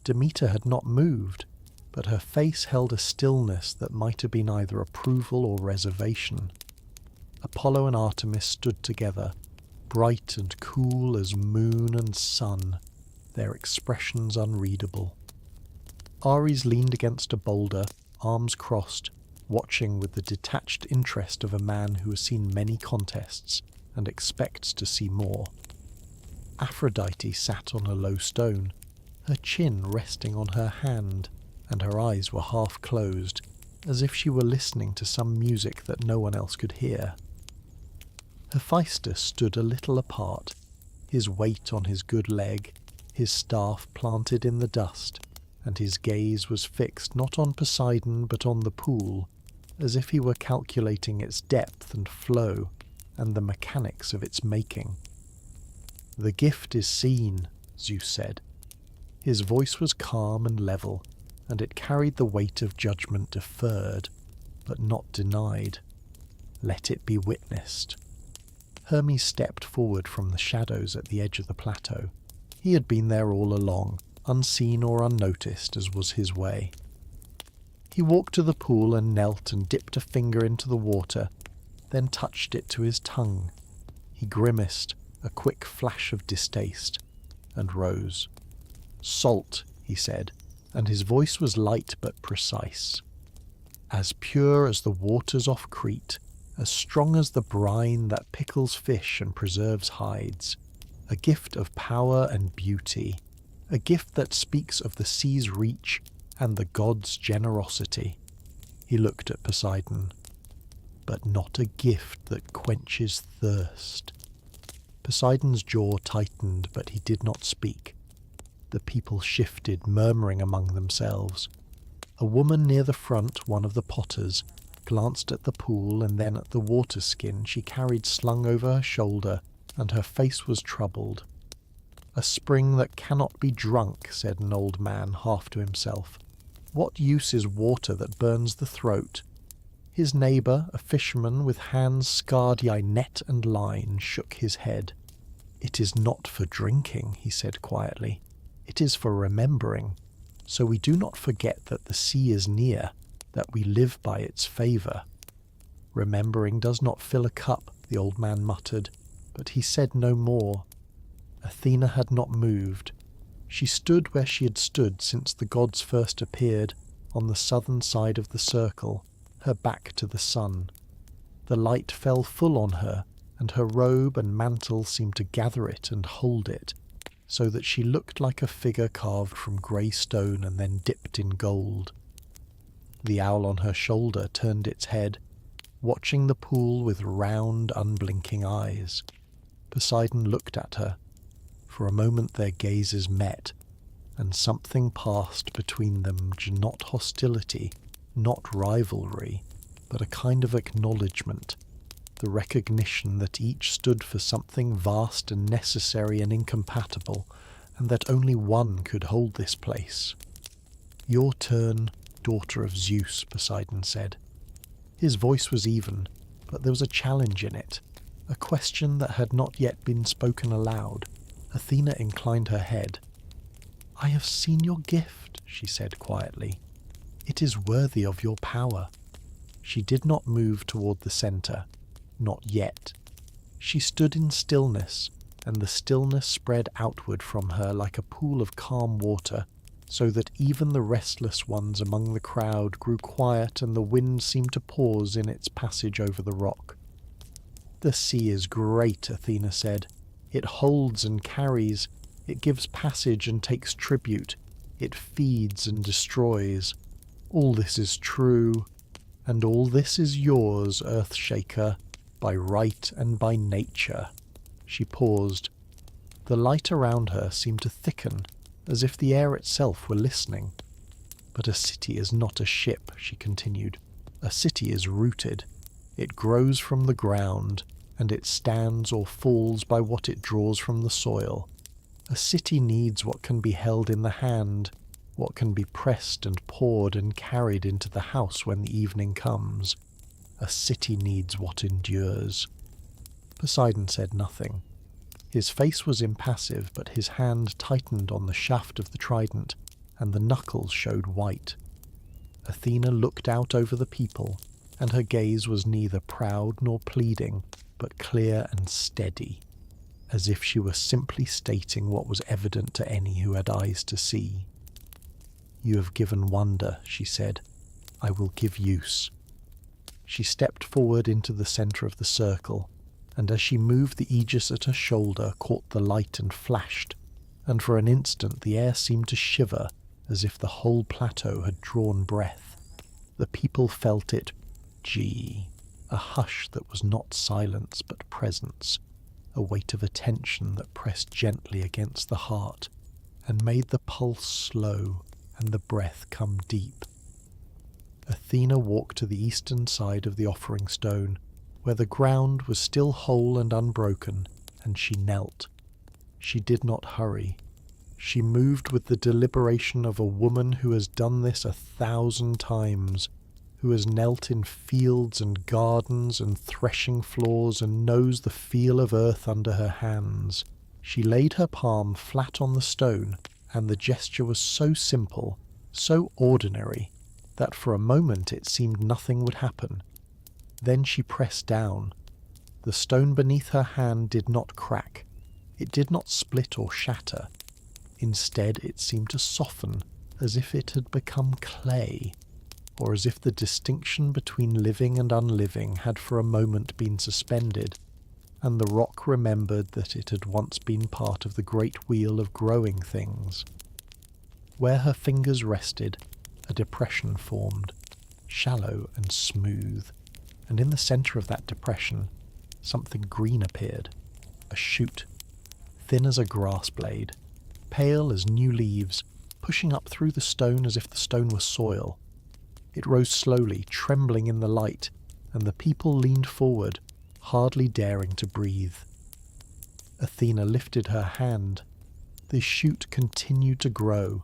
Demeter had not moved, but her face held a stillness that might have been either approval or reservation. Apollo and Artemis stood together, bright and cool as moon and sun, their expressions unreadable. Ares leaned against a boulder, arms crossed, watching with the detached interest of a man who has seen many contests and expects to see more. Aphrodite sat on a low stone, her chin resting on her hand, and her eyes were half closed, as if she were listening to some music that no one else could hear. Hephaestus stood a little apart, his weight on his good leg, his staff planted in the dust, and his gaze was fixed not on Poseidon but on the pool, as if he were calculating its depth and flow, and the mechanics of its making. "The gift is seen," Zeus said. His voice was calm and level, and it carried the weight of judgment deferred, but not denied. "Let it be witnessed." Hermes stepped forward from the shadows at the edge of the plateau. He had been there all along, unseen or unnoticed, as was his way. He walked to the pool and knelt and dipped a finger into the water, then touched it to his tongue. He grimaced, a quick flash of distaste, and rose. "Salt," he said, and his voice was light but precise. "As pure as the waters off Crete, as strong as the brine that pickles fish and preserves hides. A gift of power and beauty, a gift that speaks of the sea's reach and the gods' generosity." He looked at Poseidon. "But not a gift that quenches thirst." Poseidon's jaw tightened, but he did not speak. The people shifted, murmuring among themselves. A woman near the front, one of the potters, glanced at the pool and then at the water skin she carried slung over her shoulder, and her face was troubled. "A spring that cannot be drunk," said an old man, half to himself. "What use is water that burns the throat?" His neighbour, a fisherman with hands scarred by net and line, shook his head. "It is not for drinking," he said quietly. "It is for remembering, so we do not forget that the sea is near, that we live by its favour." "Remembering does not fill a cup," the old man muttered, but he said no more. Athena had not moved. She stood where she had stood since the gods first appeared, on the southern side of the circle, her back to the sun. The light fell full on her, and her robe and mantle seemed to gather it and hold it, so that she looked like a figure carved from grey stone and then dipped in gold. The owl on her shoulder turned its head, watching the pool with round, unblinking eyes. Poseidon looked at her. For a moment their gazes met, and something passed between them, not hostility, not rivalry, but a kind of acknowledgement, the recognition that each stood for something vast and necessary and incompatible, and that only one could hold this place. "Your turn, daughter of Zeus," Poseidon said. His voice was even, but there was a challenge in it, a question that had not yet been spoken aloud. Athena inclined her head. "I have seen your gift," she said quietly. "It is worthy of your power." She did not move toward the centre, not yet. She stood in stillness, and the stillness spread outward from her like a pool of calm water, so that even the restless ones among the crowd grew quiet and the wind seemed to pause in its passage over the rock. "The sea is great," Athena said. "It holds and carries, it gives passage and takes tribute, it feeds and destroys. All this is true, and all this is yours, Earthshaker, by right and by nature." She paused. The light around her seemed to thicken, as if the air itself were listening. "But a city is not a ship," she continued. "A city is rooted. It grows from the ground, and it stands or falls by what it draws from the soil. A city needs what can be held in the hand, what can be pressed and poured and carried into the house when the evening comes. A city needs what endures." Poseidon said nothing. His face was impassive, but his hand tightened on the shaft of the trident, and the knuckles showed white. Athena looked out over the people, and her gaze was neither proud nor pleading, but clear and steady, as if she were simply stating what was evident to any who had eyes to see. "You have given wonder," she said. "I will give use." She stepped forward into the centre of the circle, and as she moved the aegis at her shoulder caught the light and flashed, and for an instant the air seemed to shiver as if the whole plateau had drawn breath. The people felt it, a hush that was not silence but presence, a weight of attention that pressed gently against the heart and made the pulse slow and the breath come deep. Athena walked to the eastern side of the offering stone, where the ground was still whole and unbroken, and she knelt. She did not hurry. She moved with the deliberation of a woman who has done this 1,000 times, who has knelt in fields and gardens and threshing floors and knows the feel of earth under her hands. She laid her palm flat on the stone, and the gesture was so simple, so ordinary, that for a moment it seemed nothing would happen. Then she pressed down. The stone beneath her hand did not crack. It did not split or shatter. Instead, it seemed to soften, as if it had become clay, or as if the distinction between living and unliving had for a moment been suspended, and the rock remembered that it had once been part of the great wheel of growing things. Where her fingers rested, a depression formed, shallow and smooth, and in the centre of that depression, something green appeared, a shoot, thin as a grass blade, pale as new leaves, pushing up through the stone as if the stone were soil. It rose slowly, trembling in the light, and the people leaned forward, hardly daring to breathe. Athena lifted her hand. The shoot continued to grow.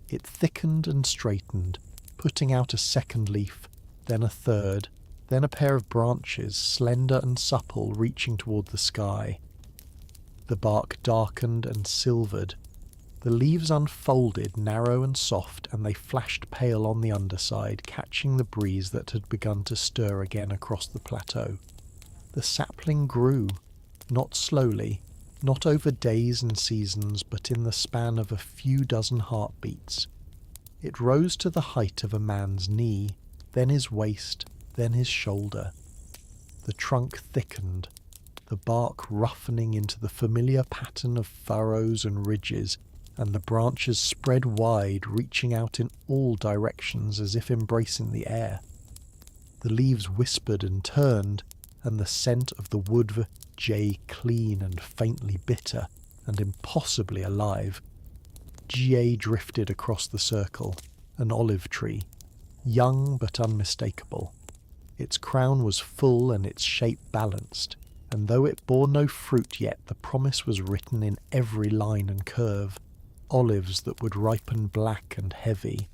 It thickened and straightened, putting out a second leaf, then a third, then a pair of branches, slender and supple, reaching toward the sky. The bark darkened and silvered. The leaves unfolded, narrow and soft, and they flashed pale on the underside, catching the breeze that had begun to stir again across the plateau. The sapling grew, not slowly, not over days and seasons, but in the span of a few dozen heartbeats. It rose to the height of a man's knee, then his waist, then his shoulder. The trunk thickened, the bark roughening into the familiar pattern of furrows and ridges, and the branches spread wide, reaching out in all directions as if embracing the air. The leaves whispered and turned, and the scent of the wood clean and faintly bitter, and impossibly alive. Drifted across the circle, an olive tree, young but unmistakable. Its crown was full and its shape balanced, and though it bore no fruit yet, the promise was written in every line and curve. Olives that would ripen black and heavy,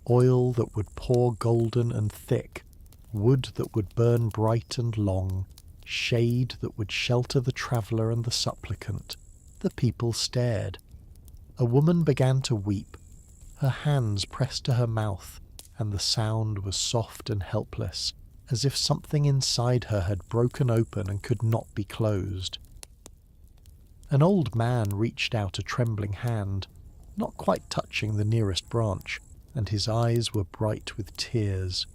oil that would pour golden and thick, wood that would burn bright and long, shade that would shelter the traveller and the supplicant. The people stared. A woman began to weep. Her hands pressed to her mouth, and the sound was soft and helpless, as if something inside her had broken open and could not be closed. An old man reached out a trembling hand, not quite touching the nearest branch, and his eyes were bright with tears.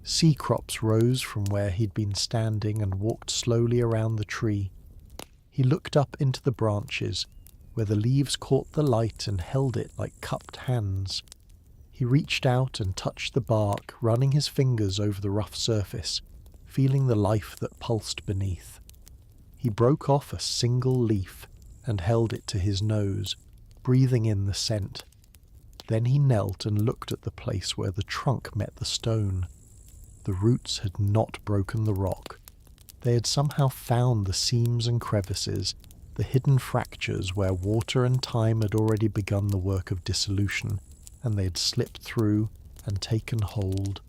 Sea crops rose from where he'd been standing and walked slowly around the tree. He looked up into the branches, where the leaves caught the light and held it like cupped hands. He reached out and touched the bark, running his fingers over the rough surface, feeling the life that pulsed beneath. He broke off a single leaf and held it to his nose, breathing in the scent. Then he knelt and looked at the place where the trunk met the stone. The roots had not broken the rock. They had somehow found the seams and crevices, the hidden fractures where water and time had already begun the work of dissolution, and they had slipped through and taken hold.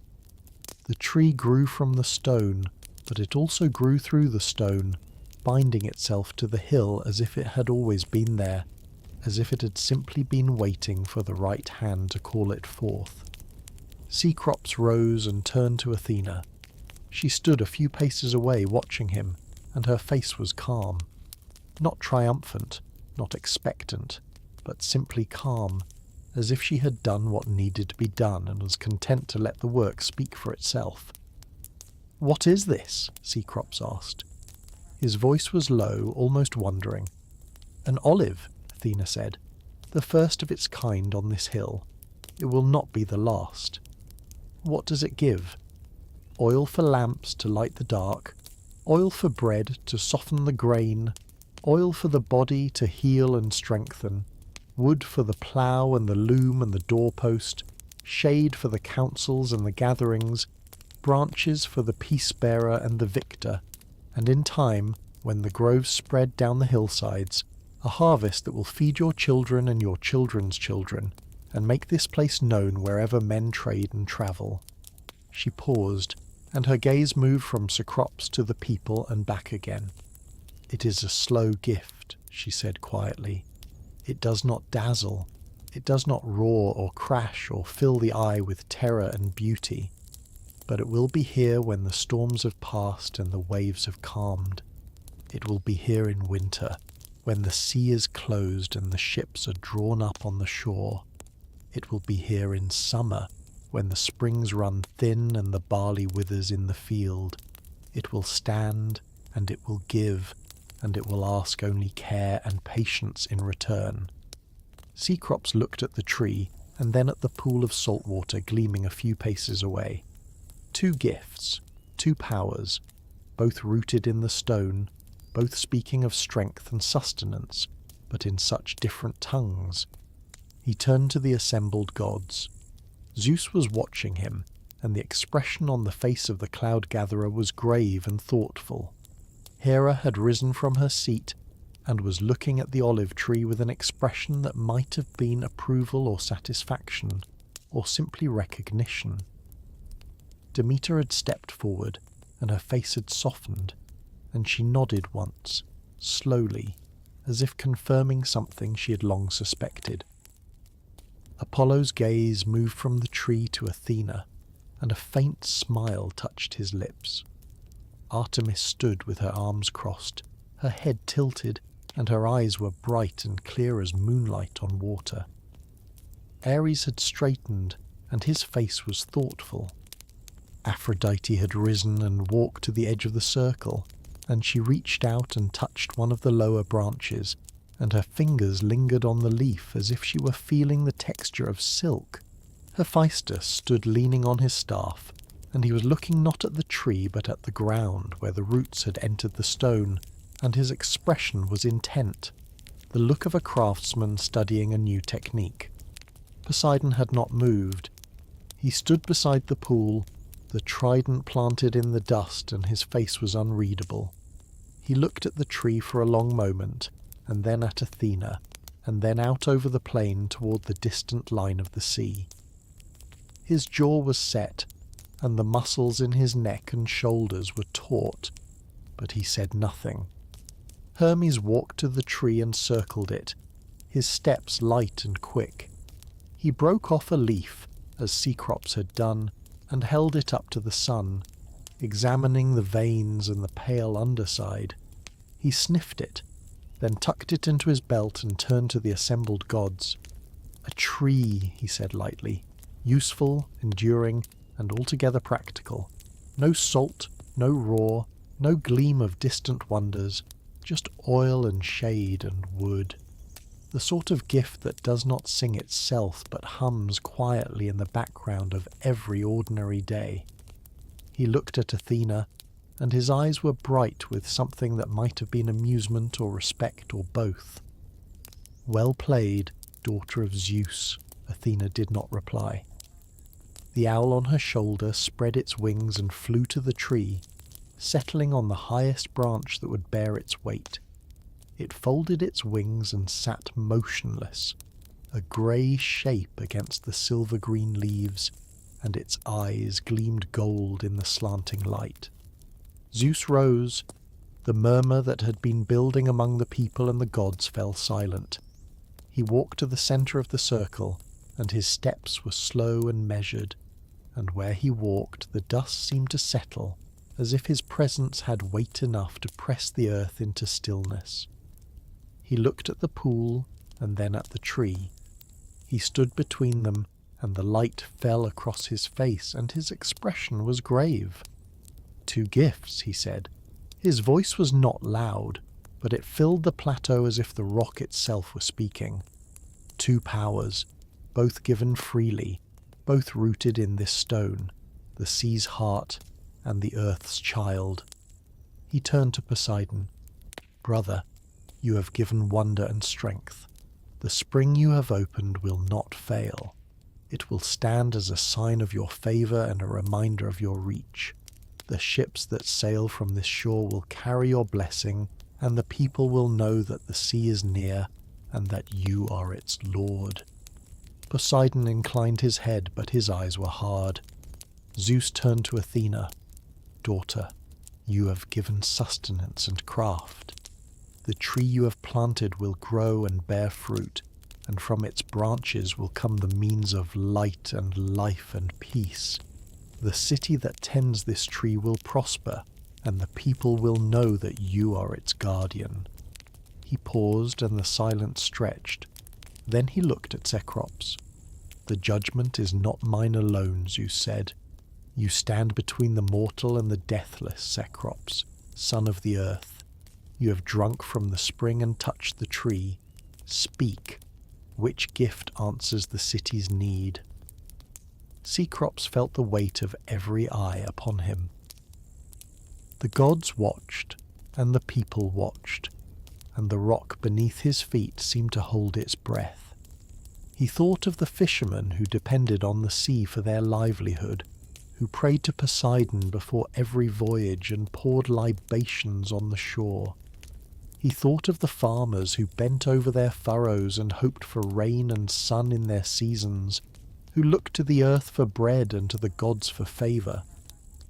The tree grew from the stone, but it also grew through the stone, binding itself to the hill as if it had always been there, as if it had simply been waiting for the right hand to call it forth. Cecrops rose and turned to Athena. She stood a few paces away watching him, and her face was calm. Not triumphant, not expectant, but simply calm, as if she had done what needed to be done and was content to let the work speak for itself. "What is this?" Cecrops asked. His voice was low, almost wondering. "An olive," Athena said. "The first of its kind on this hill. It will not be the last." "What does it give?" "Oil for lamps to light the dark, oil for bread to soften the grain, oil for the body to heal and strengthen, wood for the plough and the loom and the doorpost, shade for the councils and the gatherings, branches for the peace-bearer and the victor, and in time, when the groves spread down the hillsides, a harvest that will feed your children and your children's children, and make this place known wherever men trade and travel." She paused, and her gaze moved from Cecrops to the people and back again. "It is a slow gift," she said quietly. "It does not dazzle. It does not roar or crash or fill the eye with terror and beauty. But it will be here when the storms have passed and the waves have calmed. It will be here in winter, when the sea is closed and the ships are drawn up on the shore. It will be here in summer, when the springs run thin and the barley withers in the field. It will stand, and it will give, and it will ask only care and patience in return." Cecrops looked at the tree, and then at the pool of salt water gleaming a few paces away. Two gifts, two powers, both rooted in the stone, both speaking of strength and sustenance, but in such different tongues. He turned to the assembled gods. Zeus was watching him, and the expression on the face of the cloud-gatherer was grave and thoughtful. Hera had risen from her seat and was looking at the olive tree with an expression that might have been approval or satisfaction, or simply recognition. Demeter had stepped forward, and her face had softened, and she nodded once, slowly, as if confirming something she had long suspected. Apollo's gaze moved from the tree to Athena, and a faint smile touched his lips. Artemis stood with her arms crossed, her head tilted, and her eyes were bright and clear as moonlight on water. Ares had straightened, and his face was thoughtful. Aphrodite had risen and walked to the edge of the circle, and she reached out and touched one of the lower branches, and her fingers lingered on the leaf as if she were feeling the texture of silk. Hephaestus stood leaning on his staff, and he was looking not at the tree but at the ground where the roots had entered the stone, and his expression was intent, the look of a craftsman studying a new technique. Poseidon had not moved. He stood beside the pool, the trident planted in the dust, and his face was unreadable. He looked at the tree for a long moment, and then at Athena, and then out over the plain toward the distant line of the sea. His jaw was set, and the muscles in his neck and shoulders were taut, but he said nothing. Hermes walked to the tree and circled it, his steps light and quick. He broke off a leaf, as Cecrops had done, and held it up to the sun, examining the veins and the pale underside. He sniffed it, then tucked it into his belt and turned to the assembled gods. "A tree," he said lightly, "useful, enduring, and altogether practical. No salt, no raw, no gleam of distant wonders, just oil and shade and wood. The sort of gift that does not sing itself but hums quietly in the background of every ordinary day." He looked at Athena, and his eyes were bright with something that might have been amusement or respect or both. "Well played, daughter of Zeus," Athena did not reply. The owl on her shoulder spread its wings and flew to the tree, settling on the highest branch that would bear its weight. It folded its wings and sat motionless, a grey shape against the silver-green leaves, and its eyes gleamed gold in the slanting light. Zeus rose. The murmur that had been building among the people and the gods fell silent. He walked to the centre of the circle, and his steps were slow and measured, and where he walked the dust seemed to settle, as if his presence had weight enough to press the earth into stillness. He looked at the pool and then at the tree. He stood between them, and the light fell across his face, and his expression was grave. "Two gifts," he said. His voice was not loud, but it filled the plateau as if the rock itself were speaking. "Two powers, both given freely, both rooted in this stone, the sea's heart and the earth's child." He turned to Poseidon. "Brother, you have given wonder and strength. The spring you have opened will not fail. It will stand as a sign of your favour and a reminder of your reach. The ships that sail from this shore will carry your blessing, and the people will know that the sea is near and that you are its lord." Poseidon inclined his head, but his eyes were hard. Zeus turned to Athena. "Daughter, you have given sustenance and craft. The tree you have planted will grow and bear fruit, and from its branches will come the means of light and life and peace. The city that tends this tree will prosper, and the people will know that you are its guardian." He paused, and the silence stretched. Then he looked at Cecrops. "The judgment is not mine alone," Zeus said. "You stand between the mortal and the deathless, Cecrops, son of the earth. You have drunk from the spring and touched the tree. Speak. Which gift answers the city's need?" Cecrops felt the weight of every eye upon him. The gods watched, and the people watched, and the rock beneath his feet seemed to hold its breath. He thought of the fishermen who depended on the sea for their livelihood, who prayed to Poseidon before every voyage and poured libations on the shore. He thought of the farmers who bent over their furrows and hoped for rain and sun in their seasons, who looked to the earth for bread and to the gods for favour.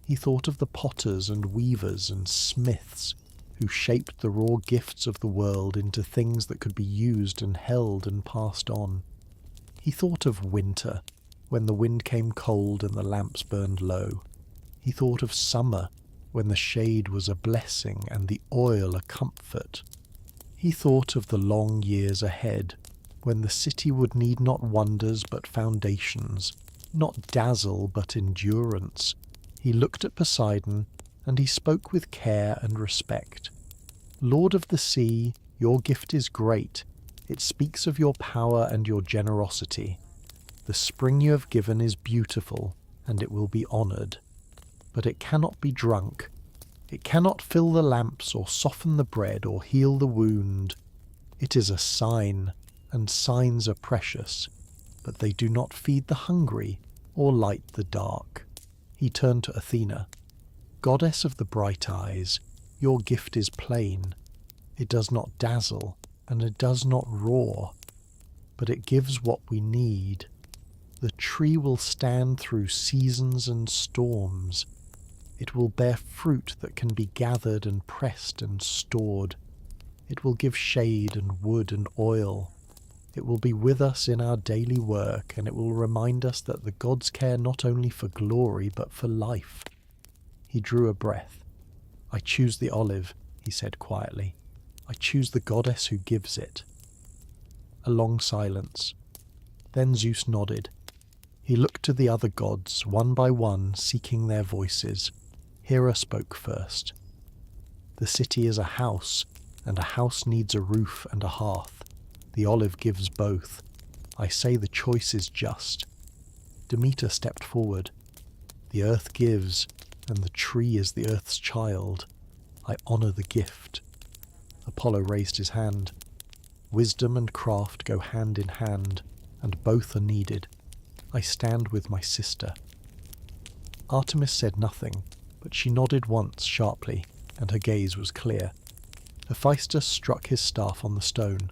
He thought of the potters and weavers and smiths who shaped the raw gifts of the world into things that could be used and held and passed on. He thought of winter, when the wind came cold and the lamps burned low. He thought of summer, when the shade was a blessing and the oil a comfort. He thought of the long years ahead, when the city would need not wonders but foundations, not dazzle but endurance. He looked at Poseidon, and he spoke with care and respect. "Lord of the sea, your gift is great. It speaks of your power and your generosity. The spring you have given is beautiful, and it will be honoured. But it cannot be drunk. It cannot fill the lamps or soften the bread or heal the wound. It is a sign, and signs are precious, but they do not feed the hungry or light the dark." He turned to Athena. "Goddess of the bright eyes, your gift is plain. It does not dazzle, and it does not roar, but it gives what we need. The tree will stand through seasons and storms. It will bear fruit that can be gathered and pressed and stored. It will give shade and wood and oil. It will be with us in our daily work, and it will remind us that the gods care not only for glory but for life. He drew a breath. I choose the olive, he said quietly. I choose the goddess who gives it. A long silence. Then Zeus nodded. He looked to the other gods, one by one, seeking their voices. Hera spoke first. The city is a house, and a house needs a roof and a hearth. The olive gives both. I say the choice is just. Demeter stepped forward. The earth gives, and the tree is the earth's child. I honour the gift. Apollo raised his hand. Wisdom and craft go hand in hand, and both are needed. I stand with my sister. Artemis said nothing, but she nodded once sharply, and her gaze was clear. Hephaestus struck his staff on the stone.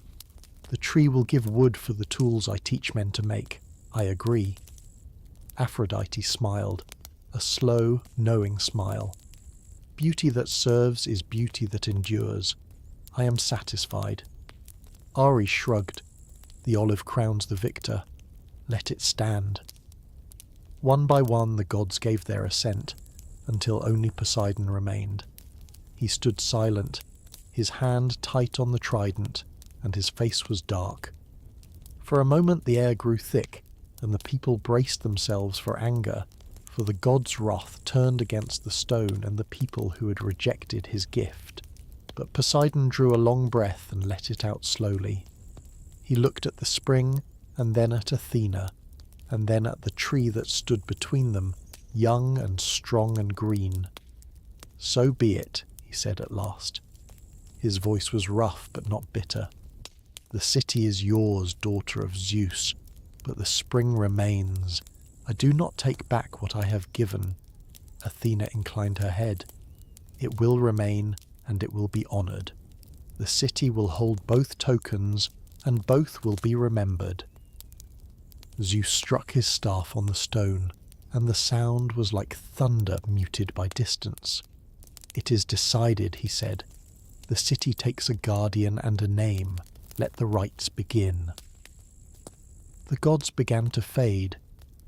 The tree will give wood for the tools I teach men to make. I agree. Aphrodite smiled, a slow, knowing smile. Beauty that serves is beauty that endures. I am satisfied. Ares shrugged. The olive crowns the victor. Let it stand. One by one the gods gave their assent, until only Poseidon remained. He stood silent, his hand tight on the trident, and his face was dark. For a moment the air grew thick, and the people braced themselves for anger, for the god's wrath turned against the stone and the people who had rejected his gift. But Poseidon drew a long breath and let it out slowly. He looked at the spring, and then at Athena, and then at the tree that stood between them, young and strong and green. So be it, he said at last. His voice was rough but not bitter. The city is yours, daughter of Zeus, but the spring remains. I do not take back what I have given. Athena inclined her head. It will remain, and it will be honoured. The city will hold both tokens, and both will be remembered. Zeus struck his staff on the stone, and the sound was like thunder muted by distance. It is decided, he said. The city takes a guardian and a name. Let the rites begin. The gods began to fade,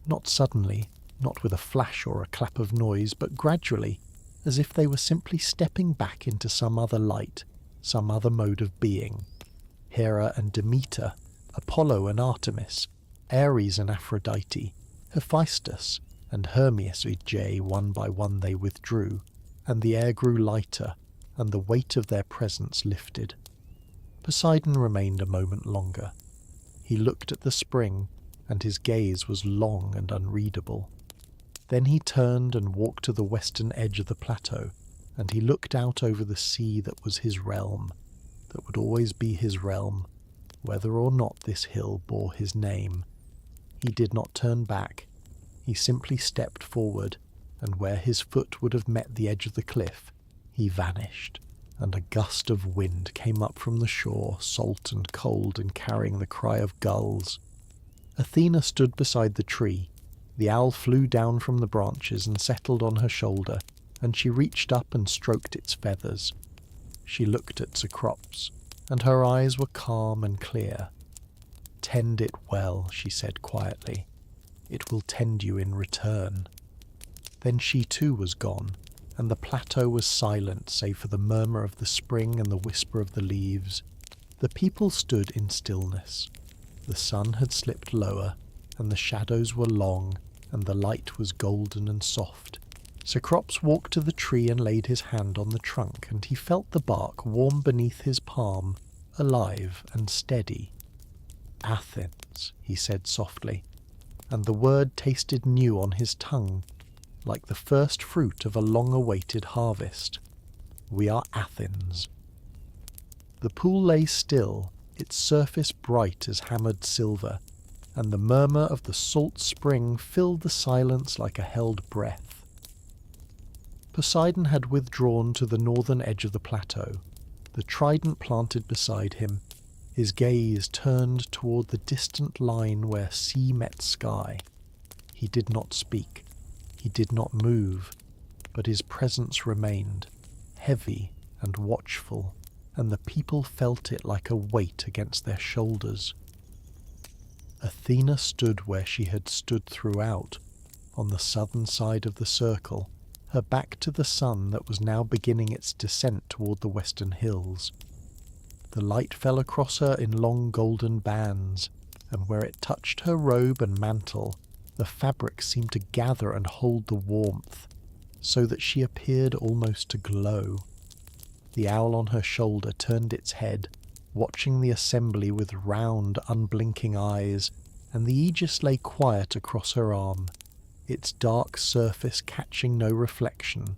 not suddenly, not with a flash or a clap of noise, but gradually, as if they were simply stepping back into some other light, some other mode of being. Hera and Demeter, Apollo and Artemis, Ares and Aphrodite, Hephaestus and Hermes with Jay, one by one they withdrew, and the air grew lighter, and the weight of their presence lifted. Poseidon remained a moment longer. He looked at the spring, and his gaze was long and unreadable. Then he turned and walked to the western edge of the plateau, and he looked out over the sea that was his realm, that would always be his realm, whether or not this hill bore his name. He did not turn back. He simply stepped forward, and where his foot would have met the edge of the cliff, he vanished, and a gust of wind came up from the shore, salt and cold and carrying the cry of gulls. Athena stood beside the tree. The owl flew down from the branches and settled on her shoulder, and she reached up and stroked its feathers. She looked at Cecrops, and her eyes were calm and clear. "Tend it well," she said quietly. "It will tend you in return." Then she too was gone, and the plateau was silent save for the murmur of the spring and the whisper of the leaves. The people stood in stillness. The sun had slipped lower, and the shadows were long, and the light was golden and soft. Cecrops walked to the tree and laid his hand on the trunk, and he felt the bark warm beneath his palm, alive and steady. "Athens," he said softly, and the word tasted new on his tongue, like the first fruit of a long-awaited harvest. "We are Athens." The pool lay still, its surface bright as hammered silver, and the murmur of the salt spring filled the silence like a held breath. Poseidon had withdrawn to the northern edge of the plateau, the trident planted beside him, His gaze turned toward the distant line where sea met sky. He did not speak. He did not move, but his presence remained, heavy and watchful, and the people felt it like a weight against their shoulders. Athena stood where she had stood throughout, on the southern side of the circle, her back to the sun that was now beginning its descent toward the western hills. The light fell across her in long golden bands, and where it touched her robe and mantle, the fabric seemed to gather and hold the warmth, so that she appeared almost to glow. The owl on her shoulder turned its head, watching the assembly with round, unblinking eyes, and the aegis lay quiet across her arm, its dark surface catching no reflection,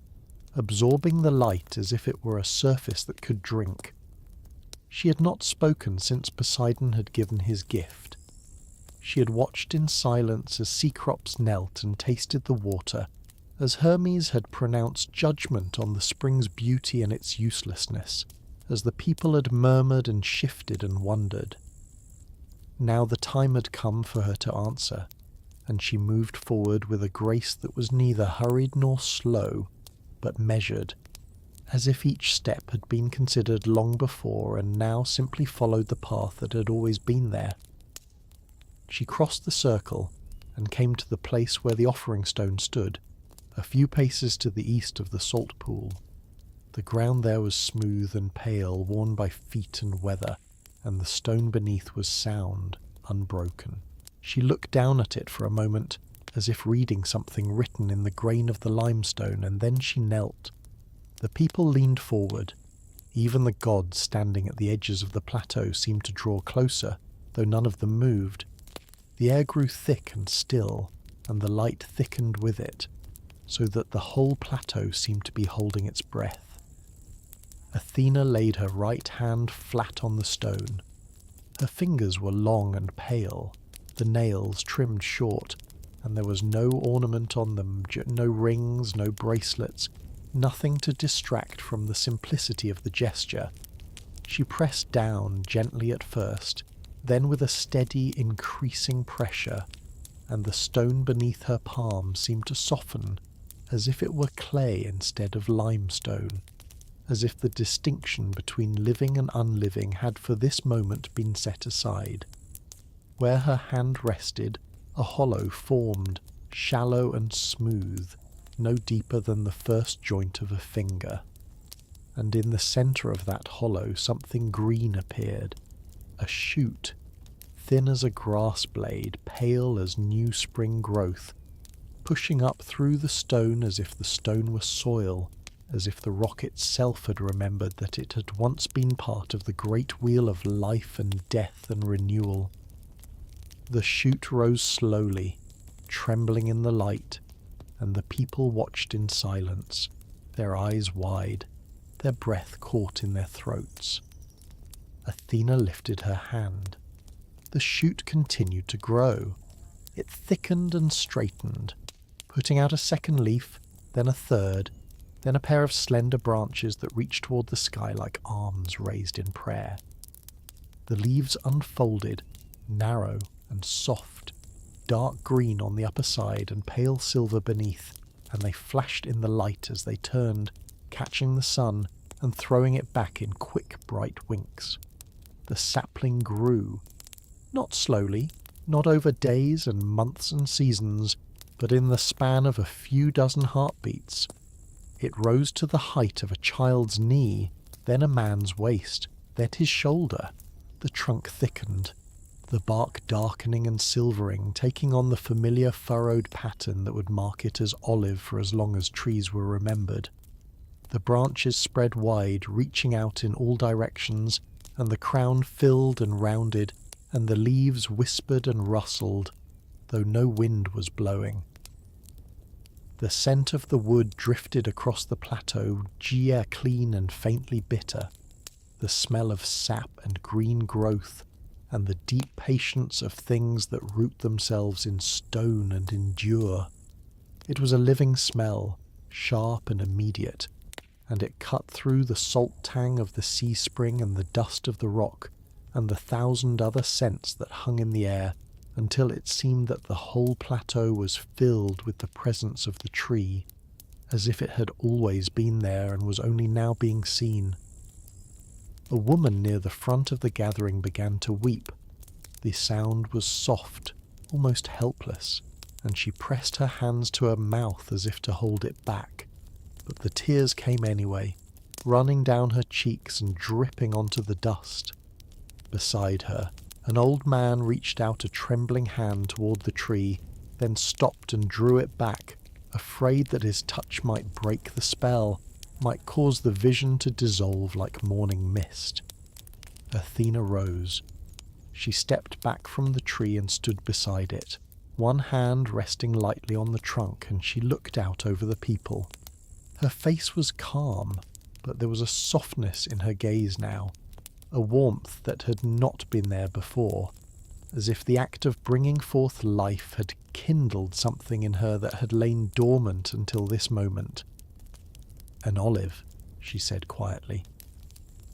absorbing the light as if it were a surface that could drink. She had not spoken since Poseidon had given his gift. She had watched in silence as Cecrops knelt and tasted the water, as Hermes had pronounced judgment on the spring's beauty and its uselessness, as the people had murmured and shifted and wondered. Now the time had come for her to answer, and she moved forward with a grace that was neither hurried nor slow, but measured, as if each step had been considered long before and now simply followed the path that had always been there. She crossed the circle and came to the place where the offering stone stood, a few paces to the east of the salt pool. The ground there was smooth and pale, worn by feet and weather, and the stone beneath was sound, unbroken. She looked down at it for a moment, as if reading something written in the grain of the limestone, and then she knelt. The people leaned forward. Even the gods standing at the edges of the plateau seemed to draw closer, though none of them moved. The air grew thick and still, and the light thickened with it, so that the whole plateau seemed to be holding its breath. Athena laid her right hand flat on the stone. Her fingers were long and pale, the nails trimmed short, and there was no ornament on them, no rings, no bracelets, nothing to distract from the simplicity of the gesture. She pressed down gently at first, then with a steady, increasing pressure, and the stone beneath her palm seemed to soften, as if it were clay instead of limestone, as if the distinction between living and unliving had for this moment been set aside. Where her hand rested, a hollow formed, shallow and smooth, no deeper than the first joint of a finger. And in the centre of that hollow something green appeared, a shoot, thin as a grass blade, pale as new spring growth, pushing up through the stone as if the stone were soil, as if the rock itself had remembered that it had once been part of the great wheel of life and death and renewal. The shoot rose slowly, trembling in the light, and the people watched in silence, their eyes wide, their breath caught in their throats. Athena lifted her hand. The shoot continued to grow. It thickened and straightened, putting out a second leaf, then a third, then a pair of slender branches that reached toward the sky like arms raised in prayer. The leaves unfolded, narrow and soft, dark green on the upper side and pale silver beneath, and they flashed in the light as they turned, catching the sun and throwing it back in quick, bright winks. The sapling grew, not slowly, not over days and months and seasons, but in the span of a few dozen heartbeats. It rose to the height of a child's knee, then a man's waist, then his shoulder. The trunk thickened, the bark darkening and silvering, taking on the familiar furrowed pattern that would mark it as olive for as long as trees were remembered. The branches spread wide, reaching out in all directions, and the crown filled and rounded, and the leaves whispered and rustled, though no wind was blowing. The scent of the wood drifted across the plateau, clean and faintly bitter, the smell of sap and green growth, and the deep patience of things that root themselves in stone and endure. It was a living smell, sharp and immediate, and it cut through the salt tang of the sea spring and the dust of the rock, and the 1,000 other scents that hung in the air, until it seemed that the whole plateau was filled with the presence of the tree, as if it had always been there and was only now being seen. A woman near the front of the gathering began to weep. The sound was soft, almost helpless, and she pressed her hands to her mouth as if to hold it back. But the tears came anyway, running down her cheeks and dripping onto the dust. Beside her, an old man reached out a trembling hand toward the tree, then stopped and drew it back, afraid that his touch might break the spell, might cause the vision to dissolve like morning mist. Athena rose. She stepped back from the tree and stood beside it, one hand resting lightly on the trunk, and she looked out over the people. Her face was calm, but there was a softness in her gaze now, a warmth that had not been there before, as if the act of bringing forth life had kindled something in her that had lain dormant until this moment. "An olive," she said quietly.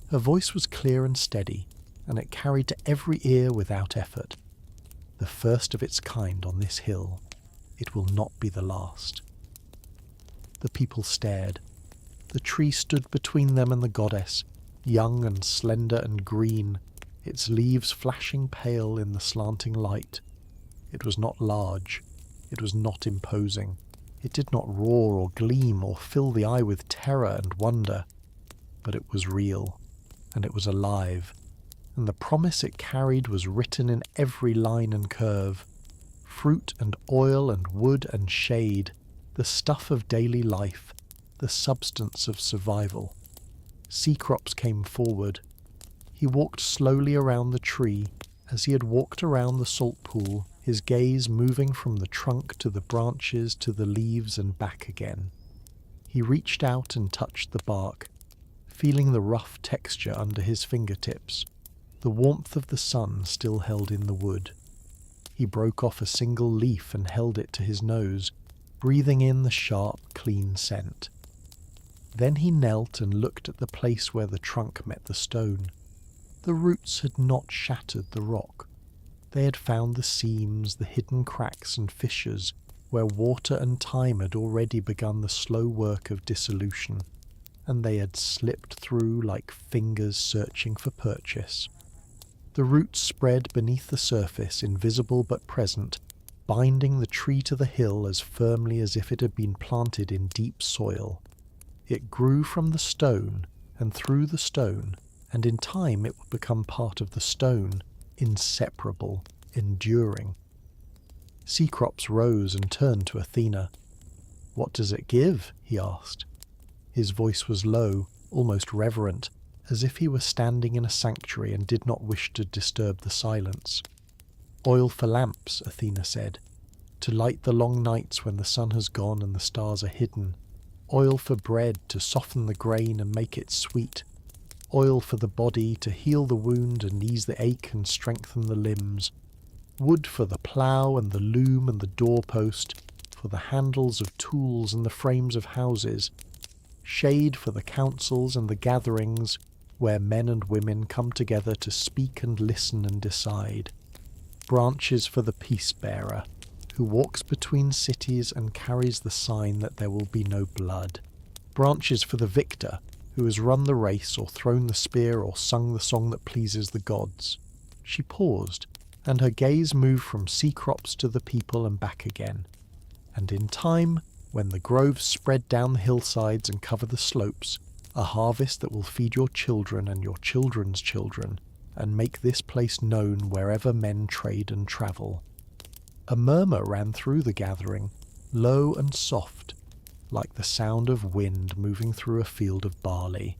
Her voice was clear and steady, and it carried to every ear without effort. "The first of its kind on this hill. It will not be the last." The people stared. The tree stood between them and the goddess, young and slender and green, its leaves flashing pale in the slanting light. It was not large. It was not imposing. It did not roar or gleam or fill the eye with terror and wonder. But it was real, and it was alive, and the promise it carried was written in every line and curve. Fruit and oil and wood and shade, the stuff of daily life, the substance of survival. Cecrops came forward. He walked slowly around the tree, as he had walked around the salt pool, his gaze moving from the trunk to the branches to the leaves and back again. He reached out and touched the bark, feeling the rough texture under his fingertips, the warmth of the sun still held in the wood. He broke off a single leaf and held it to his nose, breathing in the sharp, clean scent. Then he knelt and looked at the place where the trunk met the stone. The roots had not shattered the rock. They had found the seams, the hidden cracks and fissures, where water and time had already begun the slow work of dissolution, and they had slipped through like fingers searching for purchase. The roots spread beneath the surface, invisible but present, binding the tree to the hill as firmly as if it had been planted in deep soil. It grew from the stone and through the stone, and in time it would become part of the stone, inseparable, enduring. Cecrops rose and turned to Athena. "What does it give?" he asked. His voice was low, almost reverent, as if he were standing in a sanctuary and did not wish to disturb the silence. "Oil for lamps," Athena said, "to light the long nights when the sun has gone and the stars are hidden. Oil for bread to soften the grain and make it sweet. Oil for the body to heal the wound and ease the ache and strengthen the limbs. Wood for the plough and the loom and the doorpost, for the handles of tools and the frames of houses. Shade for the councils and the gatherings, where men and women come together to speak and listen and decide. Branches for the peace-bearer, who walks between cities and carries the sign that there will be no blood. Branches for the victor, who has run the race or thrown the spear or sung the song that pleases the gods." She paused, and her gaze moved from Cecrops to the people and back again. "And in time, when the groves spread down the hillsides and cover the slopes, a harvest that will feed your children and your children's children, and make this place known wherever men trade and travel." A murmur ran through the gathering, low and soft, like the sound of wind moving through a field of barley.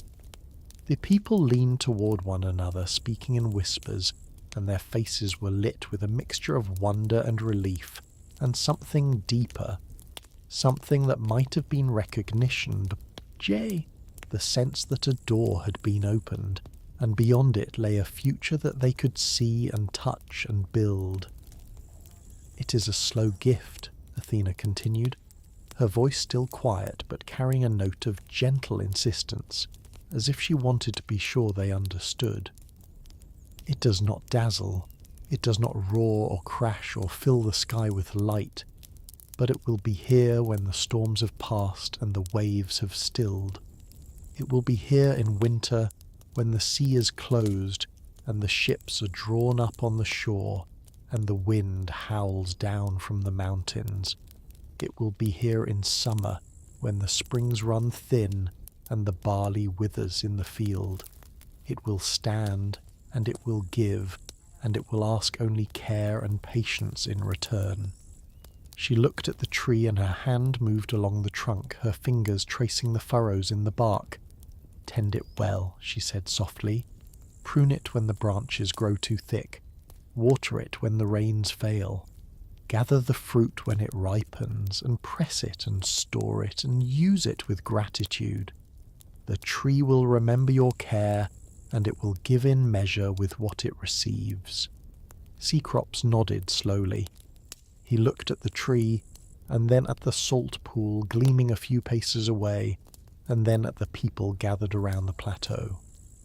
The people leaned toward one another, speaking in whispers, and their faces were lit with a mixture of wonder and relief, and something deeper, something that might have been recognition, but the sense that a door had been opened, and beyond it lay a future that they could see and touch and build. "It is a slow gift," Athena continued, her voice still quiet but carrying a note of gentle insistence, as if she wanted to be sure they understood. It does not dazzle, it does not roar or crash or fill the sky with light, but it will be here when the storms have passed and the waves have stilled. It will be here in winter when the sea is closed and the ships are drawn up on the shore and the wind howls down from the mountains. It will be here in summer when the springs run thin and the barley withers in the field. It will stand and it will give, and it will ask only care and patience in return. She looked at the tree and her hand moved along the trunk, her fingers tracing the furrows in the bark. "Tend it well," she said softly. "Prune it when the branches grow too thick. Water it when the rains fail. Gather the fruit when it ripens, and press it and store it and use it with gratitude. The tree will remember your care, and it will give in measure with what it receives." Cecrops nodded slowly. He looked at the tree, and then at the salt pool gleaming a few paces away, and then at the people gathered around the plateau.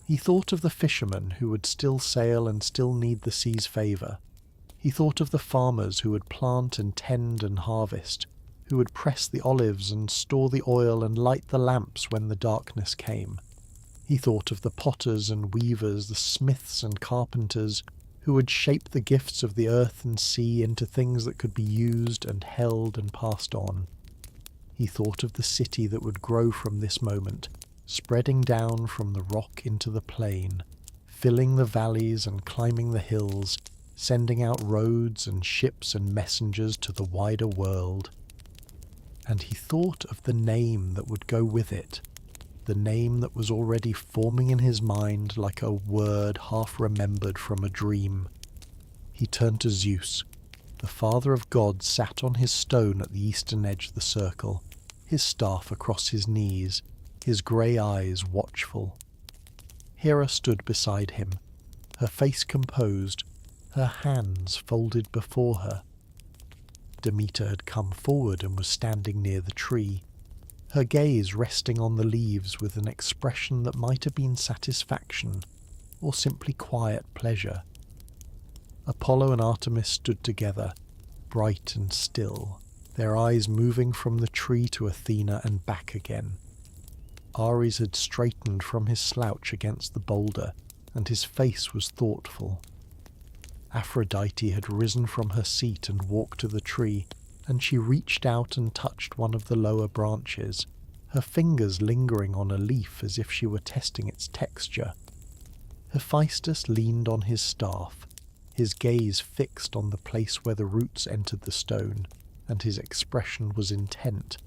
He thought of the fishermen who would still sail and still need the sea's favour. He thought of the farmers who would plant and tend and harvest, who would press the olives and store the oil and light the lamps when the darkness came. He thought of the potters and weavers, the smiths and carpenters, who would shape the gifts of the earth and sea into things that could be used and held and passed on. He thought of the city that would grow from this moment, spreading down from the rock into the plain, filling the valleys and climbing the hills, sending out roads and ships and messengers to the wider world. And he thought of the name that would go with it, the name that was already forming in his mind like a word half-remembered from a dream. He turned to Zeus. The father of gods sat on his stone at the eastern edge of the circle, his staff across his knees, his grey eyes watchful. Hera stood beside him, her face composed, her hands folded before her. Demeter had come forward and was standing near the tree, her gaze resting on the leaves with an expression that might have been satisfaction or simply quiet pleasure. Apollo and Artemis stood together, bright and still, their eyes moving from the tree to Athena and back again. Ares had straightened from his slouch against the boulder, and his face was thoughtful. Aphrodite had risen from her seat and walked to the tree, and she reached out and touched one of the lower branches, her fingers lingering on a leaf as if she were testing its texture. Hephaestus leaned on his staff, his gaze fixed on the place where the roots entered the stone, and his expression was intent,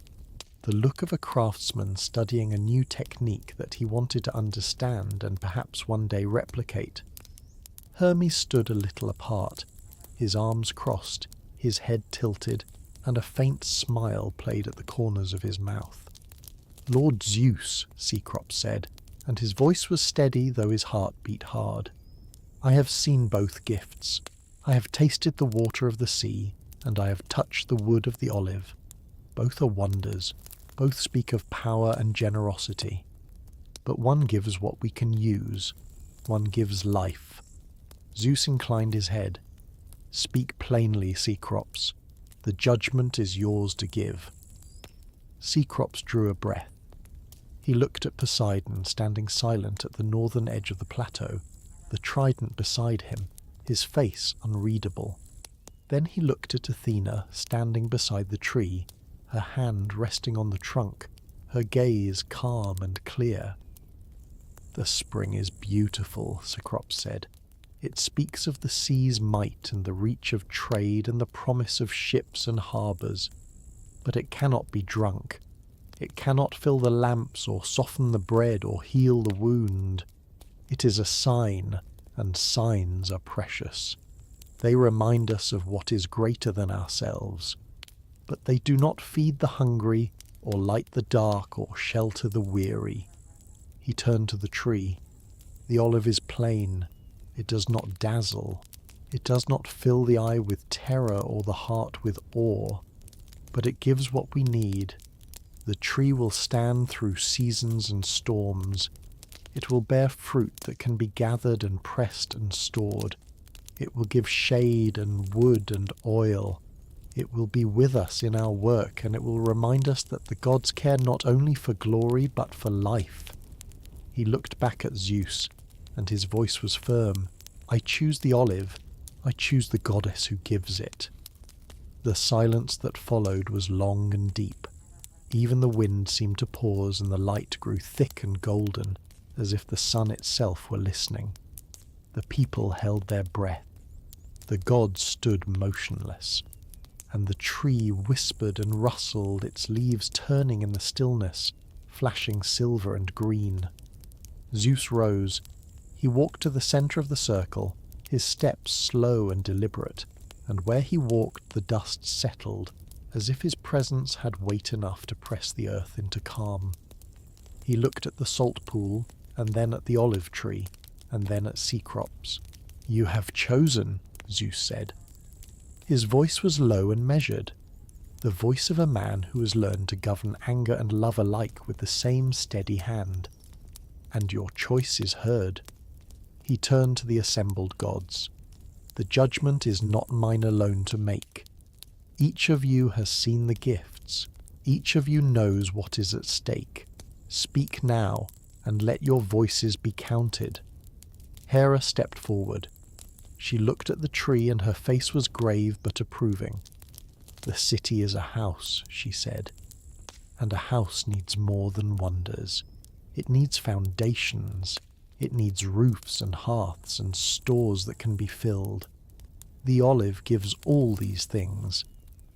the look of a craftsman studying a new technique that he wanted to understand and perhaps one day replicate. Hermes stood a little apart, his arms crossed, his head tilted, and a faint smile played at the corners of his mouth. "Lord Zeus," Cecrops said, and his voice was steady though his heart beat hard. "I have seen both gifts. I have tasted the water of the sea, and I have touched the wood of the olive. Both are wonders, both speak of power and generosity. But one gives what we can use, one gives life." Zeus inclined his head. "Speak plainly, Cecrops. The judgment is yours to give." Cecrops drew a breath. He looked at Poseidon standing silent at the northern edge of the plateau, the trident beside him, his face unreadable. Then he looked at Athena standing beside the tree, her hand resting on the trunk, her gaze calm and clear. "The spring is beautiful," Cecrops said. "It speaks of the sea's might and the reach of trade and the promise of ships and harbours. But it cannot be drunk. It cannot fill the lamps or soften the bread or heal the wound. It is a sign, and signs are precious. They remind us of what is greater than ourselves. But they do not feed the hungry, or light the dark, or shelter the weary." He turned to the tree. "The olive is plain. It does not dazzle. It does not fill the eye with terror or the heart with awe. But it gives what we need. The tree will stand through seasons and storms. It will bear fruit that can be gathered and pressed and stored. It will give shade and wood and oil. It will be with us in our work, and it will remind us that the gods care not only for glory but for life. He looked back at Zeus, and his voice was firm. I choose the olive. I choose the goddess who gives it. The silence that followed was long and deep. Even the wind seemed to pause, and the light grew thick and golden, as if the sun itself were listening. The people held their breath. The gods stood motionless, and the tree whispered and rustled, its leaves turning in the stillness, flashing silver and green. Zeus rose. He walked to the centre of the circle, his steps slow and deliberate, and where he walked the dust settled, as if his presence had weight enough to press the earth into calm. He looked at the salt pool, and then at the olive tree, and then at sea crops. "You have chosen," Zeus said. His voice was low and measured, the voice of a man who has learned to govern anger and love alike with the same steady hand. "And your choice is heard." He turned to the assembled gods. "The judgment is not mine alone to make. Each of you has seen the gifts. Each of you knows what is at stake. Speak now, and let your voices be counted." Hera stepped forward. She looked at the tree, and her face was grave but approving. "The city is a house," she said, "and a house needs more than wonders. It needs foundations. It needs roofs and hearths and stores that can be filled. The olive gives all these things.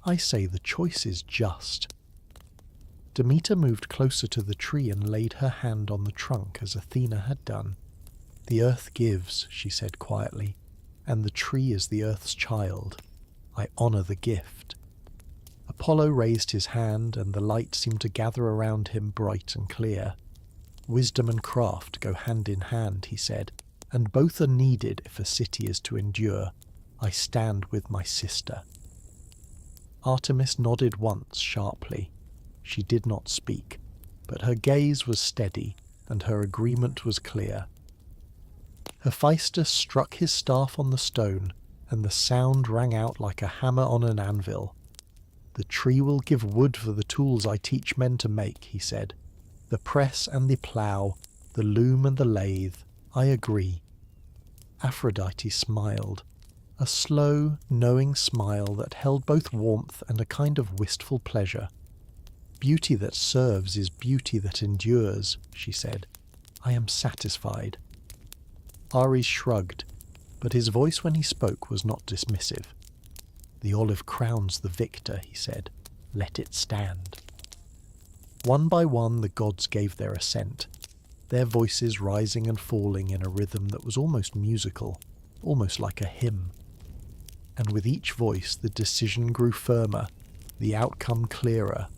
I say the choice is just." Demeter moved closer to the tree and laid her hand on the trunk as Athena had done. "The earth gives," she said quietly, "and the tree is the earth's child. I honour the gift." Apollo raised his hand, and the light seemed to gather around him bright and clear. "Wisdom and craft go hand in hand," he said, "and both are needed if a city is to endure. I stand with my sister." Artemis nodded once sharply. She did not speak, but her gaze was steady, and her agreement was clear. Hephaestus struck his staff on the stone, and the sound rang out like a hammer on an anvil. "The tree will give wood for the tools I teach men to make," he said. "The press and the plough, the loom and the lathe. I agree." Aphrodite smiled, a slow, knowing smile that held both warmth and a kind of wistful pleasure. "Beauty that serves is beauty that endures," she said. "I am satisfied." Ares shrugged, but his voice when he spoke was not dismissive. "The olive crowns the victor," he said. "Let it stand." One by one the gods gave their assent, their voices rising and falling in a rhythm that was almost musical, almost like a hymn. And with each voice the decision grew firmer, the outcome clearer,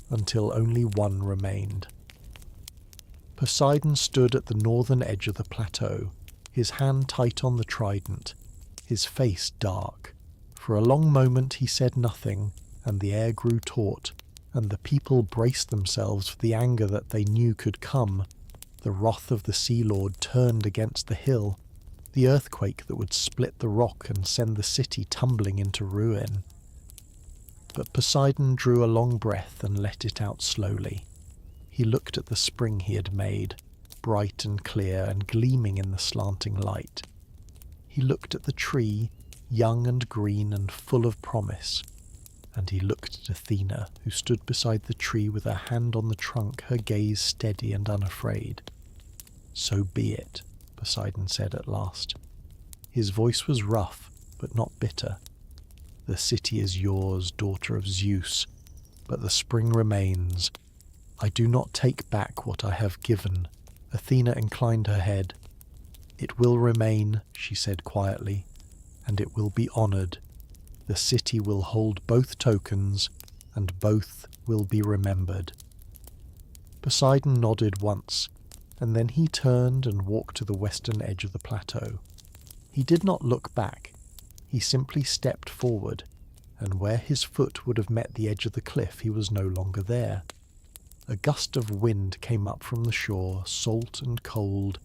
until only one remained. Poseidon stood at the northern edge of the plateau, his hand tight on the trident, his face dark. For a long moment he said nothing, and the air grew taut, and the people braced themselves for the anger that they knew could come. The wrath of the Sea Lord turned against the hill, the earthquake that would split the rock and send the city tumbling into ruin. But Poseidon drew a long breath and let it out slowly. He looked at the spring he had made, bright and clear and gleaming in the slanting light. He looked at the tree, young and green and full of promise. And he looked at Athena, who stood beside the tree with her hand on the trunk, her gaze steady and unafraid. "So be it," Poseidon said at last. His voice was rough, but not bitter. "The city is yours, daughter of Zeus, but the spring remains. I do not take back what I have given." Athena inclined her head. "It will remain," she said quietly, "and it will be honoured. The city will hold both tokens, and both will be remembered." Poseidon nodded once, and then he turned and walked to the western edge of the plateau. He did not look back. He simply stepped forward, and where his foot would have met the edge of the cliff he was no longer there. A gust of wind came up from the shore, salt and cold,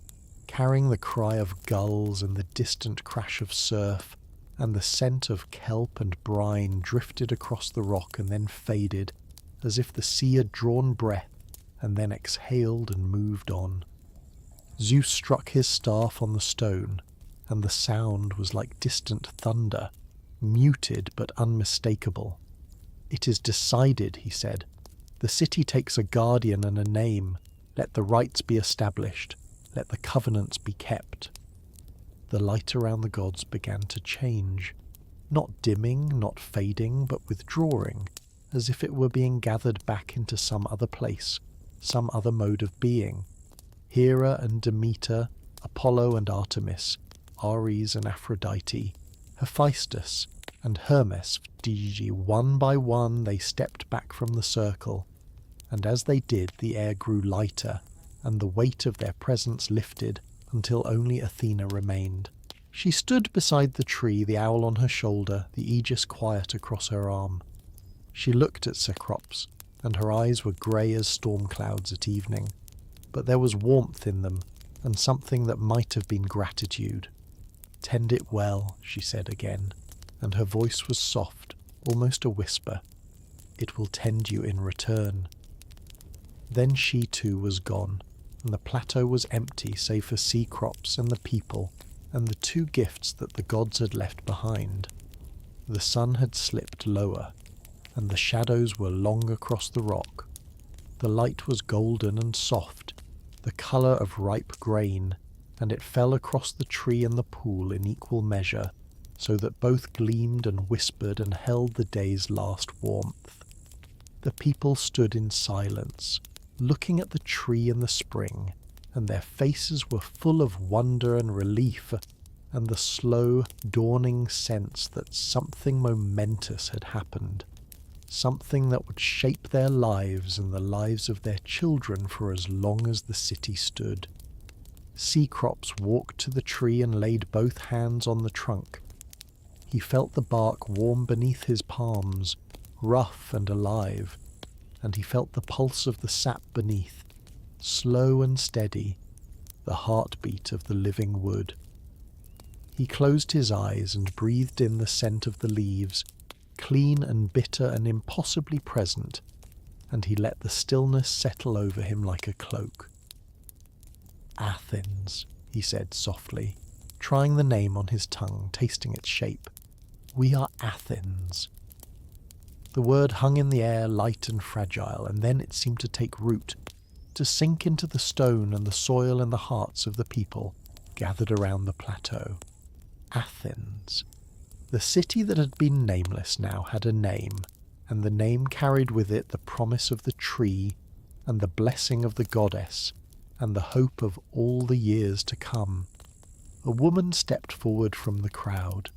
carrying the cry of gulls and the distant crash of surf, and the scent of kelp and brine drifted across the rock and then faded, as if the sea had drawn breath and then exhaled and moved on. Zeus struck his staff on the stone, and the sound was like distant thunder, muted but unmistakable. "It is decided," he said. "The city takes a guardian and a name. Let the rites be established. Let the covenants be kept." The light around the gods began to change, not dimming, not fading, but withdrawing, as if it were being gathered back into some other place, some other mode of being. Hera and Demeter, Apollo and Artemis, Ares and Aphrodite, Hephaestus and Hermes, one by one they stepped back from the circle, and as they did the air grew lighter, and the weight of their presence lifted until only Athena remained. She stood beside the tree, the owl on her shoulder, the aegis quiet across her arm. She looked at Cecrops, and her eyes were grey as storm clouds at evening, but there was warmth in them, and something that might have been gratitude. "Tend it well," she said again, and her voice was soft, almost a whisper. "It will tend you in return." Then she too was gone, and the plateau was empty save for Cecrops and the people, and the two gifts that the gods had left behind. The sun had slipped lower, and the shadows were long across the rock. The light was golden and soft, the colour of ripe grain, and it fell across the tree and the pool in equal measure, so that both gleamed and whispered and held the day's last warmth. The people stood in silence, looking at the tree and the spring, and their faces were full of wonder and relief, and the slow, dawning sense that something momentous had happened, something that would shape their lives and the lives of their children for as long as the city stood. Cecrops walked to the tree and laid both hands on the trunk. He felt the bark warm beneath his palms, rough and alive, and he felt the pulse of the sap beneath, slow and steady, the heartbeat of the living wood. He closed his eyes and breathed in the scent of the leaves, clean and bitter and impossibly present, and he let the stillness settle over him like a cloak. "Athens," he said softly, trying the name on his tongue, tasting its shape. "We are Athens." The word hung in the air, light and fragile, and then it seemed to take root, to sink into the stone and the soil and the hearts of the people gathered around the plateau. Athens. The city that had been nameless now had a name, and the name carried with it the promise of the tree, and the blessing of the goddess, and the hope of all the years to come. A woman stepped forward from the crowd.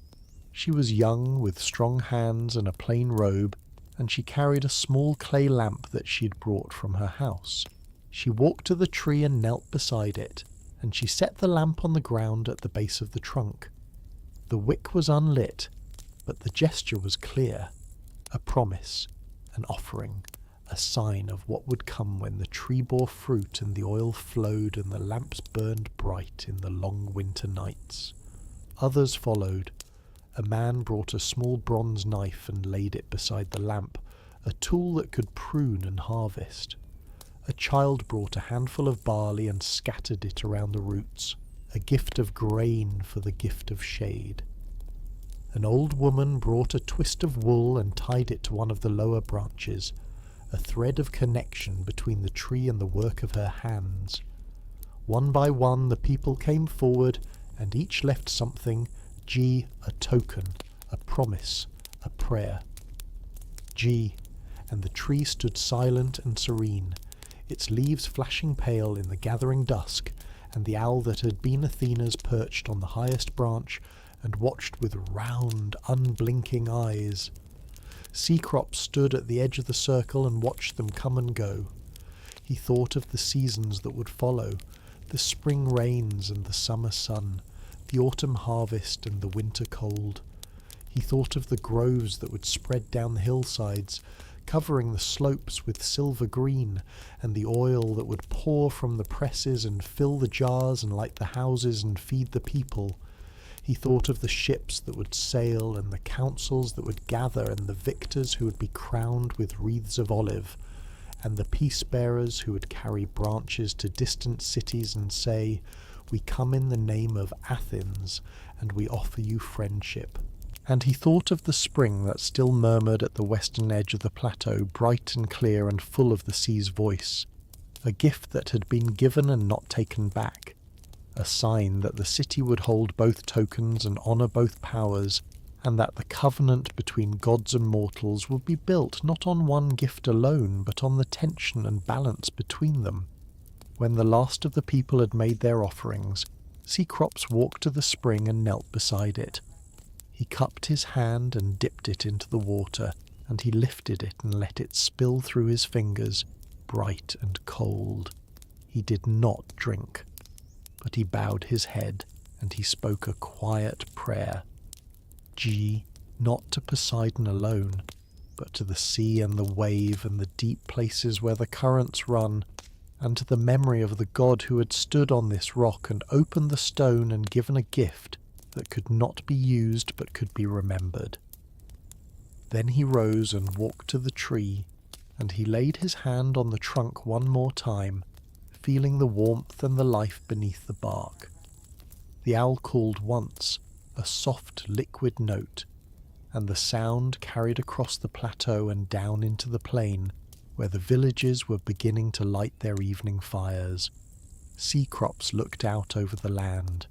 She was young, with strong hands and a plain robe, and she carried a small clay lamp that she had brought from her house. She walked to the tree and knelt beside it, and she set the lamp on the ground at the base of the trunk. The wick was unlit, but the gesture was clear, a promise, an offering, a sign of what would come when the tree bore fruit and the oil flowed and the lamps burned bright in the long winter nights. Others followed. A man brought a small bronze knife and laid it beside the lamp, a tool that could prune and harvest. A child brought a handful of barley and scattered it around the roots, a gift of grain for the gift of shade. An old woman brought a twist of wool and tied it to one of the lower branches, a thread of connection between the tree and the work of her hands. One by one the people came forward, and each left something, a token, a promise, a prayer. And the tree stood silent and serene, its leaves flashing pale in the gathering dusk, and the owl that had been Athena's perched on the highest branch and watched with round, unblinking eyes. Cecrops stood at the edge of the circle and watched them come and go. He thought of the seasons that would follow, the spring rains and the summer sun, the autumn harvest and the winter cold. He thought of the groves that would spread down the hillsides, covering the slopes with silver green, and the oil that would pour from the presses and fill the jars and light the houses and feed the people. He thought of the ships that would sail and the councils that would gather and the victors who would be crowned with wreaths of olive, and the peace-bearers who would carry branches to distant cities and say, "We come in the name of Athens, and we offer you friendship." And he thought of the spring that still murmured at the western edge of the plateau, bright and clear and full of the sea's voice, a gift that had been given and not taken back, a sign that the city would hold both tokens and honour both powers, and that the covenant between gods and mortals would be built not on one gift alone, but on the tension and balance between them. When the last of the people had made their offerings, Cecrops walked to the spring and knelt beside it. He cupped his hand and dipped it into the water, and he lifted it and let it spill through his fingers, bright and cold. He did not drink, but he bowed his head, and he spoke a quiet prayer. Not to Poseidon alone, but to the sea and the wave and the deep places where the currents run, and to the memory of the god who had stood on this rock and opened the stone and given a gift that could not be used but could be remembered. Then he rose and walked to the tree, and he laid his hand on the trunk one more time, feeling the warmth and the life beneath the bark. The owl called once, a soft liquid note, and the sound carried across the plateau and down into the plain, where the villages were beginning to light their evening fires. Cecrops looked out over the land.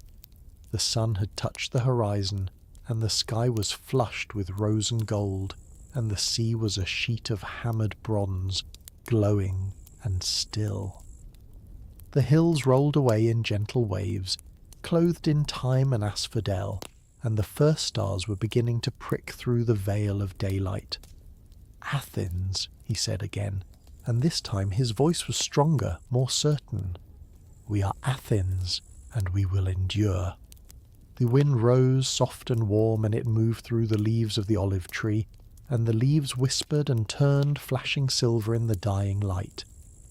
The sun had touched the horizon, and the sky was flushed with rose and gold, and the sea was a sheet of hammered bronze, glowing and still. The hills rolled away in gentle waves, clothed in thyme and asphodel, and the first stars were beginning to prick through the veil of daylight. "Athens," he said again, and this time his voice was stronger, more certain. "We are Athens, and we will endure." The wind rose soft and warm, and it moved through the leaves of the olive tree, and the leaves whispered and turned, flashing silver in the dying light.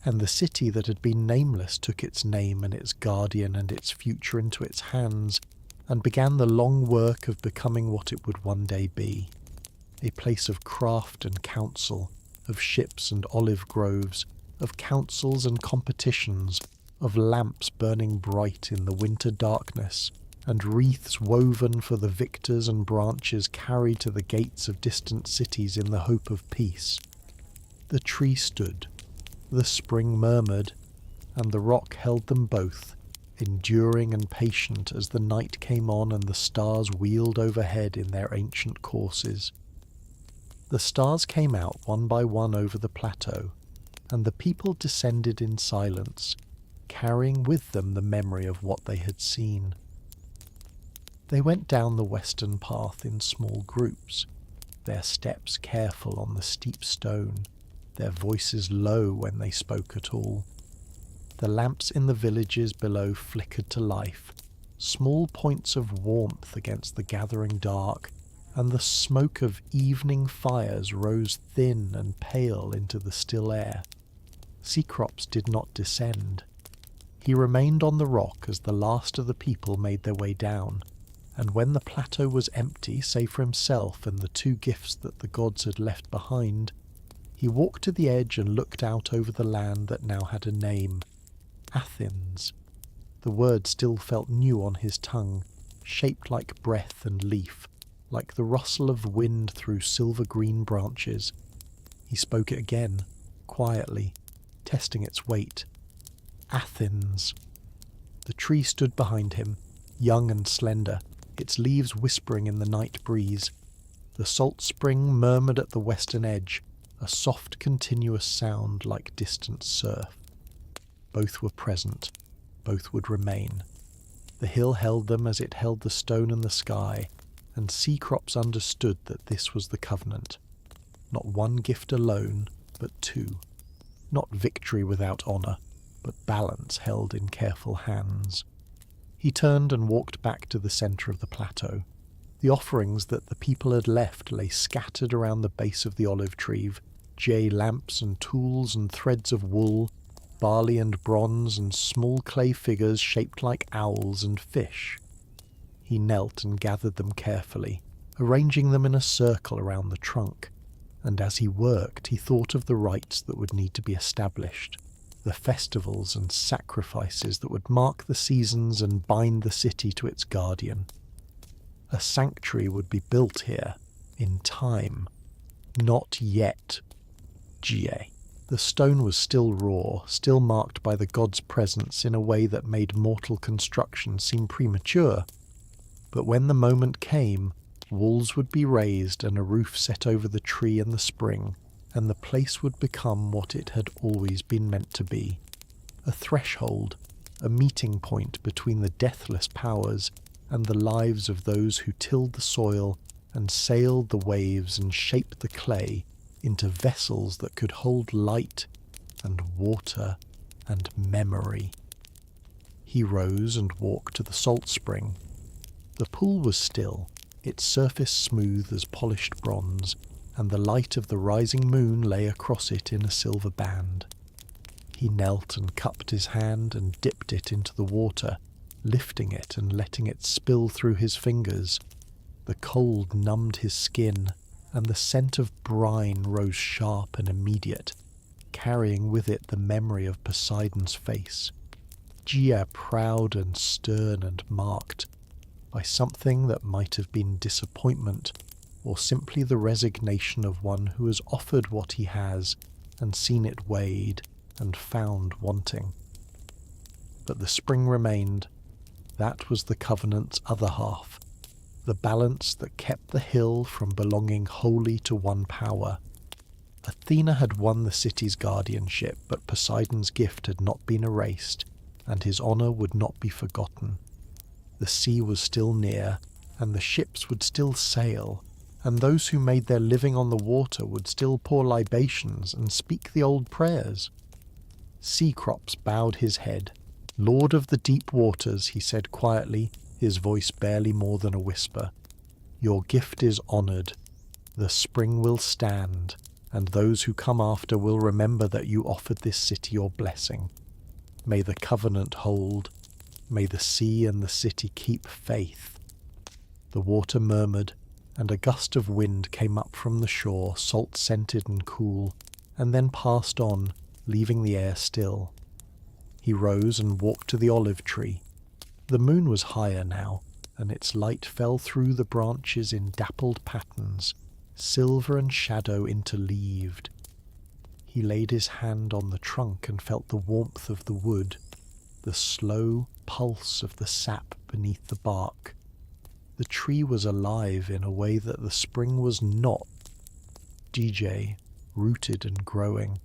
And the city that had been nameless took its name and its guardian and its future into its hands, and began the long work of becoming what it would one day be. A place of craft and counsel, of ships and olive groves, of councils and competitions, of lamps burning bright in the winter darkness, and wreaths woven for the victors and branches carried to the gates of distant cities in the hope of peace. The tree stood, the spring murmured, and the rock held them both, enduring and patient as the night came on and the stars wheeled overhead in their ancient courses. The stars came out one by one over the plateau, and the people descended in silence, carrying with them the memory of what they had seen. They went down the western path in small groups, their steps careful on the steep stone, their voices low when they spoke at all. The lamps in the villages below flickered to life, small points of warmth against the gathering dark, and the smoke of evening fires rose thin and pale into the still air. Cecrops did not descend. He remained on the rock as the last of the people made their way down, and when the plateau was empty save for himself and the two gifts that the gods had left behind, he walked to the edge and looked out over the land that now had a name. Athens. The word still felt new on his tongue, shaped like breath and leaf, like the rustle of wind through silver-green branches. He spoke it again, quietly, testing its weight. Athens. The tree stood behind him, young and slender, its leaves whispering in the night breeze. The salt spring murmured at the western edge, a soft continuous sound like distant surf. Both were present, both would remain. The hill held them as it held the stone and the sky, and Cecrops understood that this was the covenant. Not one gift alone, but two. Not victory without honour, but balance held in careful hands. He turned and walked back to the centre of the plateau. The offerings that the people had left lay scattered around the base of the olive tree, jade lamps and tools and threads of wool, barley and bronze and small clay figures shaped like owls and fish. He knelt and gathered them carefully, arranging them in a circle around the trunk, and as he worked he thought of the rites that would need to be established, the festivals and sacrifices that would mark the seasons and bind the city to its guardian. A sanctuary would be built here, in time. Not yet. Ga. The stone was still raw, still marked by the god's presence in a way that made mortal construction seem premature. But when the moment came, walls would be raised and a roof set over the tree and the spring, and the place would become what it had always been meant to be. A threshold, a meeting point between the deathless powers and the lives of those who tilled the soil and sailed the waves and shaped the clay into vessels that could hold light and water and memory. He rose and walked to the salt spring. The pool was still, its surface smooth as polished bronze, and the light of the rising moon lay across it in a silver band. He knelt and cupped his hand and dipped it into the water, lifting it and letting it spill through his fingers. The cold numbed his skin, and the scent of brine rose sharp and immediate, carrying with it the memory of Poseidon's face. Gia proud and stern and marked by something that might have been disappointment, or simply the resignation of one who has offered what he has and seen it weighed and found wanting. But the spring remained. That was the covenant's other half, the balance that kept the hill from belonging wholly to one power. Athena had won the city's guardianship, but Poseidon's gift had not been erased, and his honour would not be forgotten. The sea was still near, and the ships would still sail, and those who made their living on the water would still pour libations and speak the old prayers. Cecrops bowed his head. "Lord of the deep waters," he said quietly, his voice barely more than a whisper, "your gift is honoured. The spring will stand, and those who come after will remember that you offered this city your blessing. May the covenant hold. May the sea and the city keep faith." The water murmured, and a gust of wind came up from the shore, salt-scented and cool, and then passed on, leaving the air still. He rose and walked to the olive tree. The moon was higher now, and its light fell through the branches in dappled patterns, silver and shadow interleaved. He laid his hand on the trunk and felt the warmth of the wood, the slow pulse of the sap beneath the bark. The tree was alive in a way that the spring was not. DJ, rooted and growing,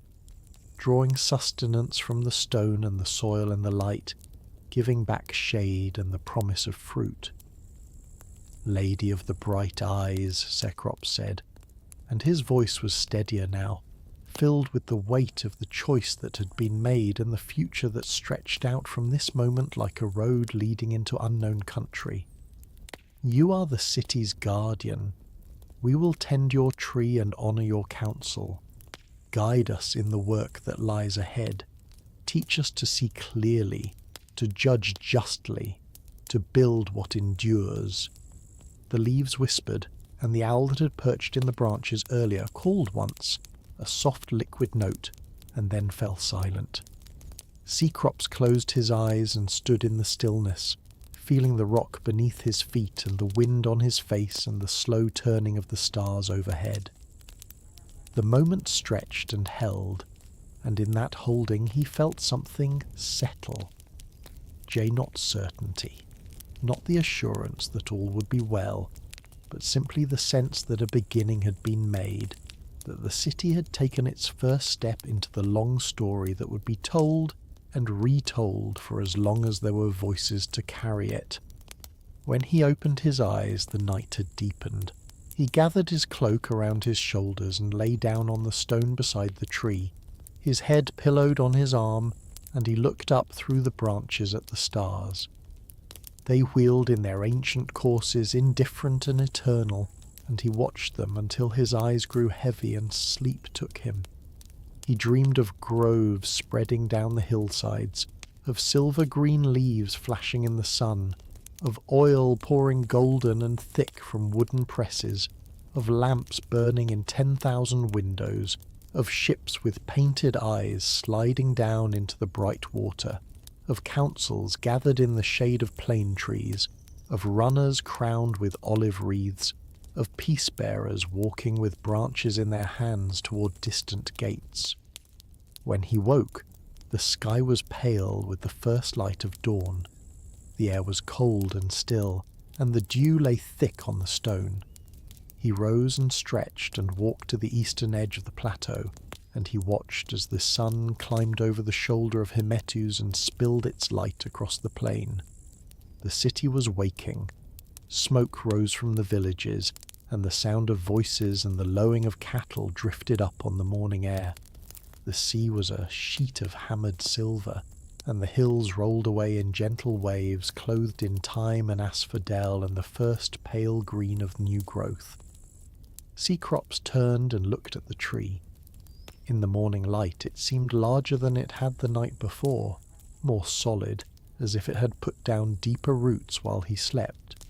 drawing sustenance from the stone and the soil and the light, giving back shade and the promise of fruit. "Lady of the bright eyes," Cecrops said, and his voice was steadier now, filled with the weight of the choice that had been made and the future that stretched out from this moment like a road leading into unknown country. "You are the city's guardian. We will tend your tree and honour your counsel. Guide us in the work that lies ahead. Teach us to see clearly, to judge justly, to build what endures." The leaves whispered, and the owl that had perched in the branches earlier called once, a soft liquid note, and then fell silent. Cecrops closed his eyes and stood in the stillness, feeling the rock beneath his feet and the wind on his face and the slow turning of the stars overhead. The moment stretched and held, and in that holding he felt something settle. Not certainty, not the assurance that all would be well, but simply the sense that a beginning had been made, that the city had taken its first step into the long story that would be told and retold for as long as there were voices to carry it. When he opened his eyes, the night had deepened. He gathered his cloak around his shoulders and lay down on the stone beside the tree, his head pillowed on his arm, and he looked up through the branches at the stars. They wheeled in their ancient courses, indifferent and eternal, and he watched them until his eyes grew heavy and sleep took him. He dreamed of groves spreading down the hillsides, of silver-green leaves flashing in the sun, of oil pouring golden and thick from wooden presses, of lamps burning in 10,000 windows, of ships with painted eyes sliding down into the bright water, of councils gathered in the shade of plane trees, of runners crowned with olive wreaths, of peace-bearers walking with branches in their hands toward distant gates. When he woke, the sky was pale with the first light of dawn. The air was cold and still, and the dew lay thick on the stone. He rose and stretched and walked to the eastern edge of the plateau, and he watched as the sun climbed over the shoulder of Hymettus and spilled its light across the plain. The city was waking. Smoke rose from the villages, and the sound of voices and the lowing of cattle drifted up on the morning air. The sea was a sheet of hammered silver, and the hills rolled away in gentle waves clothed in thyme and asphodel and the first pale green of new growth. Cecrops turned and looked at the tree. In the morning light it seemed larger than it had the night before, more solid, as if it had put down deeper roots while he slept.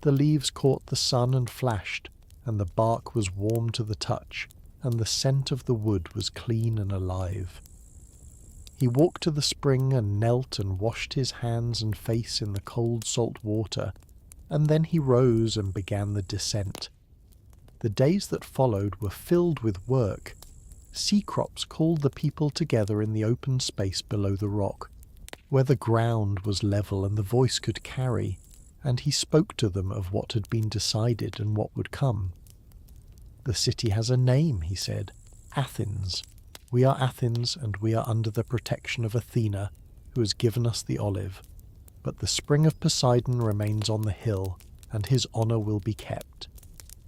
The leaves caught the sun and flashed, and the bark was warm to the touch, and the scent of the wood was clean and alive. He walked to the spring and knelt and washed his hands and face in the cold salt water, and then he rose and began the descent. The days that followed were filled with work. Cecrops called the people together in the open space below the rock, where the ground was level and the voice could carry, and he spoke to them of what had been decided and what would come. "The city has a name," he said, "Athens. We are Athens, and we are under the protection of Athena, who has given us the olive. But the spring of Poseidon remains on the hill, and his honour will be kept.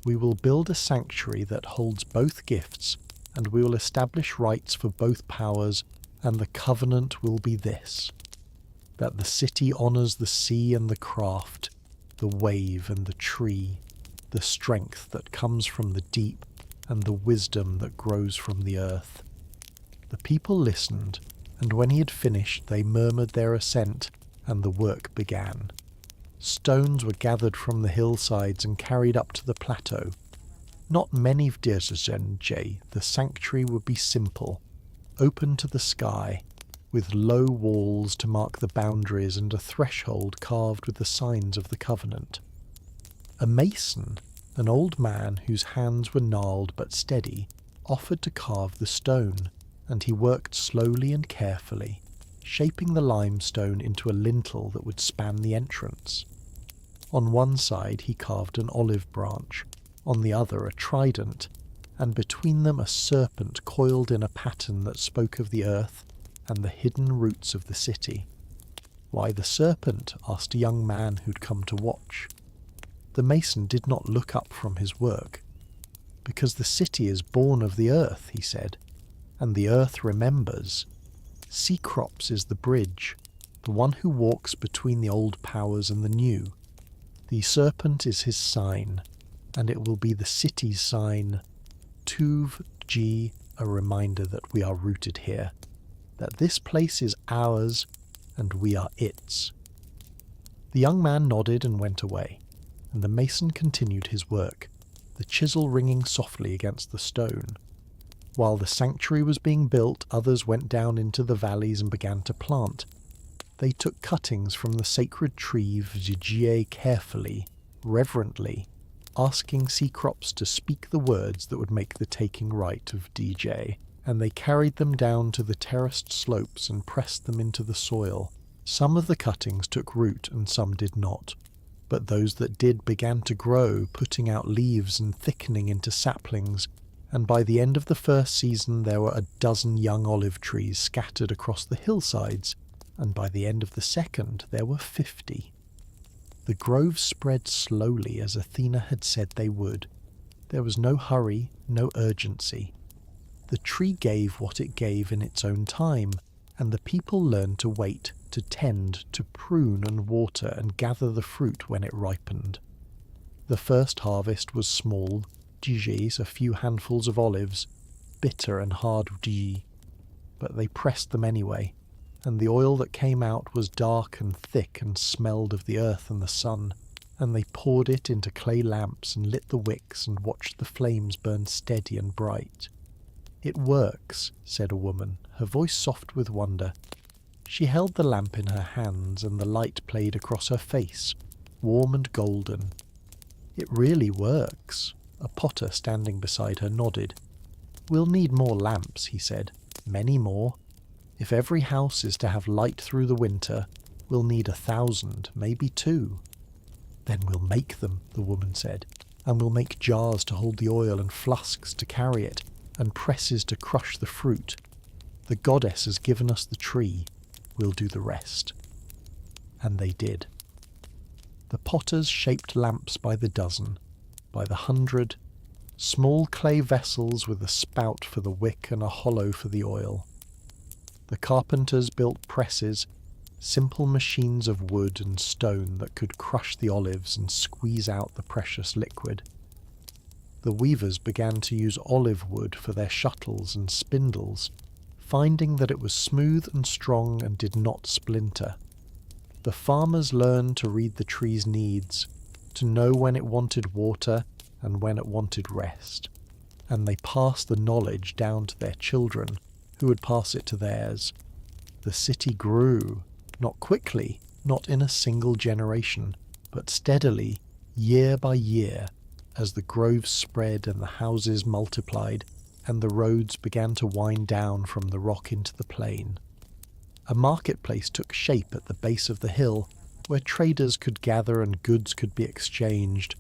We will build a sanctuary that holds both gifts, and we will establish rights for both powers, and the covenant will be this: that the city honours the sea and the craft, the wave and the tree, the strength that comes from the deep, and the wisdom that grows from the earth." The people listened, and when he had finished they murmured their assent, and the work began. Stones were gathered from the hillsides and carried up to the plateau. Not many Vdirzenje, the sanctuary would be simple, open to the sky, with low walls to mark the boundaries and a threshold carved with the signs of the covenant. A mason, an old man whose hands were gnarled but steady, offered to carve the stone, and he worked slowly and carefully, shaping the limestone into a lintel that would span the entrance. On one side he carved an olive branch, on the other a trident, and between them a serpent coiled in a pattern that spoke of the earth and the hidden roots of the city. "Why the serpent?" asked a young man who'd come to watch. The mason did not look up from his work. "Because the city is born of the earth," he said, "and the earth remembers. Cecrops is the bridge, the one who walks between the old powers and the new. The serpent is his sign, and it will be the city's sign, Tuv G, a reminder that we are rooted here, that this place is ours and we are its." The young man nodded and went away, and the mason continued his work, the chisel ringing softly against the stone. While the sanctuary was being built, others went down into the valleys and began to plant. They took cuttings from the sacred tree Vdirgie carefully, reverently, asking Cecrops to speak the words that would make the taking right of DJ, and they carried them down to the terraced slopes and pressed them into the soil. Some of the cuttings took root and some did not, but those that did began to grow, putting out leaves and thickening into saplings, and by the end of the first season there were a dozen young olive trees scattered across the hillsides, and by the end of the second there were 50. The groves spread slowly as Athena had said they would. There was no hurry, no urgency. The tree gave what it gave in its own time, and the people learned to wait, to tend, to prune and water and gather the fruit when it ripened. The first harvest was small, a few handfuls of olives, bitter and hard, but they pressed them anyway, and the oil that came out was dark and thick and smelled of the earth and the sun, and they poured it into clay lamps and lit the wicks and watched the flames burn steady and bright. "It works," said a woman, her voice soft with wonder. She held the lamp in her hands, and the light played across her face, warm and golden. "It really works." A potter standing beside her nodded. "We'll need more lamps," he said. "Many more. If every house is to have light through the winter, we'll need 1,000, maybe 2. "Then we'll make them," the woman said, "and we'll make jars to hold the oil and flasks to carry it, and presses to crush the fruit. The goddess has given us the tree. We'll do the rest." And they did. The potters shaped lamps by the dozen, by the 100, small clay vessels with a spout for the wick and a hollow for the oil. The carpenters built presses, simple machines of wood and stone that could crush the olives and squeeze out the precious liquid. The weavers began to use olive wood for their shuttles and spindles, finding that it was smooth and strong and did not splinter. The farmers learned to read the tree's needs, to know when it wanted water and when it wanted rest, and they passed the knowledge down to their children, who would pass it to theirs. The city grew, not quickly, not in a single generation, but steadily, year by year, as the groves spread and the houses multiplied, and the roads began to wind down from the rock into the plain. A marketplace took shape at the base of the hill, where traders could gather and goods could be exchanged,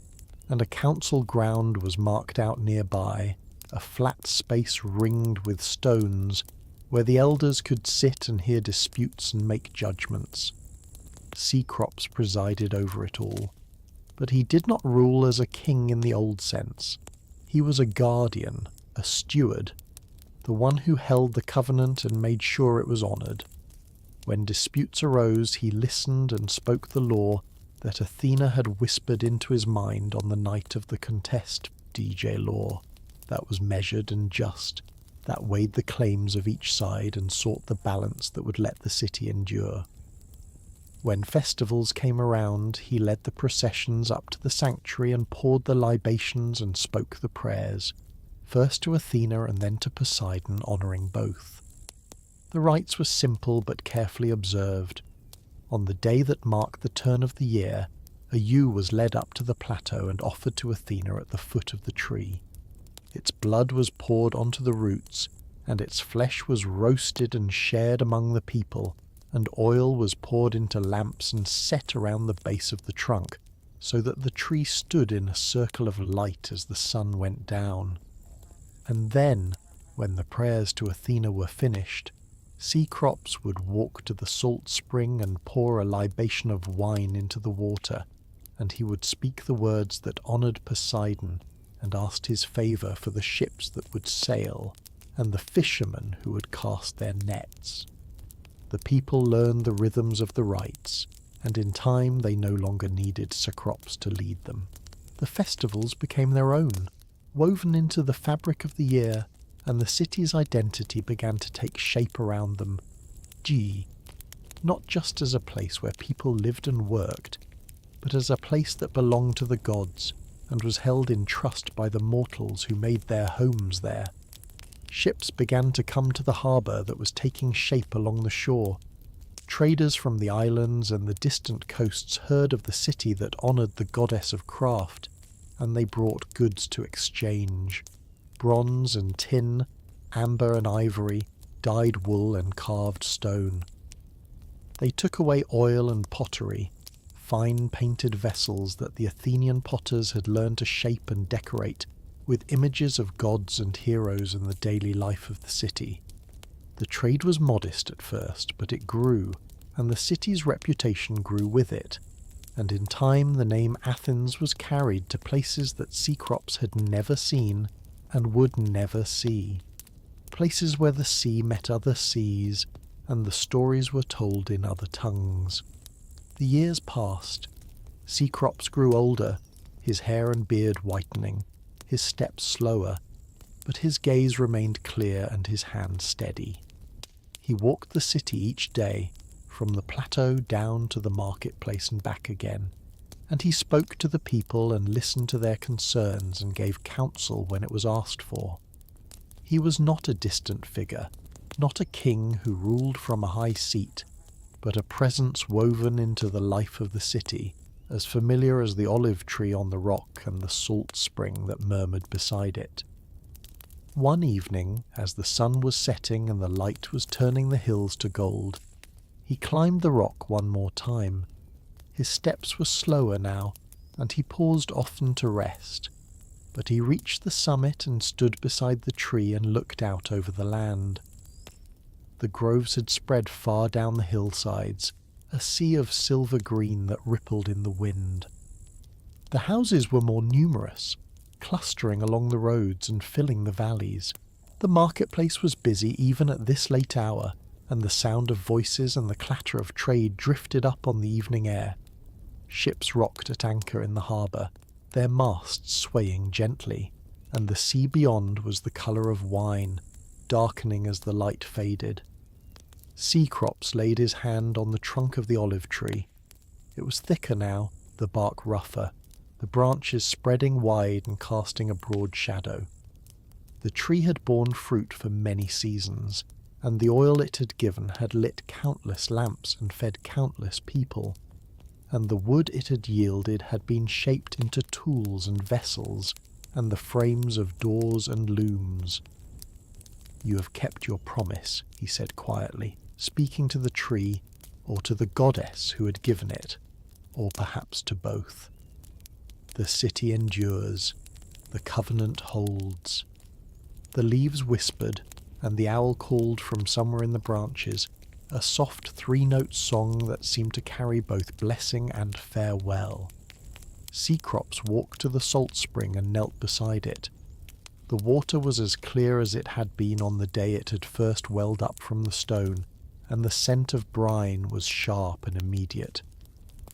and a council ground was marked out nearby, a flat space ringed with stones, where the elders could sit and hear disputes and make judgments. Cecrops presided over it all, but he did not rule as a king in the old sense. He was a guardian, a steward, the one who held the covenant and made sure it was honoured. When disputes arose, he listened and spoke the law that Athena had whispered into his mind on the night of the contest. Law that was measured and just, that weighed the claims of each side and sought the balance that would let the city endure. When festivals came around, he led the processions up to the sanctuary and poured the libations and spoke the prayers, first to Athena and then to Poseidon, honouring both. The rites were simple but carefully observed. On the day that marked the turn of the year, a ewe was led up to the plateau and offered to Athena at the foot of the tree. Its blood was poured onto the roots, and its flesh was roasted and shared among the people, and oil was poured into lamps and set around the base of the trunk, so that the tree stood in a circle of light as the sun went down. And then, when the prayers to Athena were finished, Cecrops would walk to the salt spring and pour a libation of wine into the water, and he would speak the words that honoured Poseidon and asked his favour for the ships that would sail and the fishermen who would cast their nets. The people learned the rhythms of the rites, and in time they no longer needed Cecrops to lead them. The festivals became their own, woven into the fabric of the year, and the city's identity began to take shape around them. Not just as a place where people lived and worked, but as a place that belonged to the gods and was held in trust by the mortals who made their homes there. Ships began to come to the harbour that was taking shape along the shore. Traders from the islands and the distant coasts heard of the city that honoured the goddess of craft, and they brought goods to exchange. Bronze and tin, amber and ivory, dyed wool and carved stone. They took away oil and pottery, fine painted vessels that the Athenian potters had learned to shape and decorate with images of gods and heroes in the daily life of the city. The trade was modest at first, but it grew, and the city's reputation grew with it, and in time the name Athens was carried to places that Cecrops had never seen and would never see, places where the sea met other seas, and the stories were told in other tongues. The years passed. Cecrops grew older, his hair and beard whitening, his steps slower, but his gaze remained clear and his hand steady. He walked the city each day, from the plateau down to the marketplace and back again, and he spoke to the people and listened to their concerns and gave counsel when it was asked for. He was not a distant figure, not a king who ruled from a high seat, but a presence woven into the life of the city, as familiar as the olive tree on the rock and the salt spring that murmured beside it. One evening, as the sun was setting and the light was turning the hills to gold, he climbed the rock one more time. His steps were slower now, and he paused often to rest, but he reached the summit and stood beside the tree and looked out over the land. The groves had spread far down the hillsides, a sea of silver green that rippled in the wind. The houses were more numerous, clustering along the roads and filling the valleys. The marketplace was busy even at this late hour, and the sound of voices and the clatter of trade drifted up on the evening air. Ships rocked at anchor in the harbour, their masts swaying gently, and the sea beyond was the colour of wine, darkening as the light faded. Seacrops laid his hand on the trunk of the olive tree. It was thicker now, the bark rougher, the branches spreading wide and casting a broad shadow. The tree had borne fruit for many seasons, and the oil it had given had lit countless lamps and fed countless people, and the wood it had yielded had been shaped into tools and vessels, and the frames of doors and looms. "You have kept your promise," he said quietly, speaking to the tree, or to the goddess who had given it, or perhaps to both. "The city endures, the covenant holds." The leaves whispered, and the owl called from somewhere in the branches, a soft three-note song that seemed to carry both blessing and farewell. Seacrops walked to the salt spring and knelt beside it. The water was as clear as it had been on the day it had first welled up from the stone, and the scent of brine was sharp and immediate.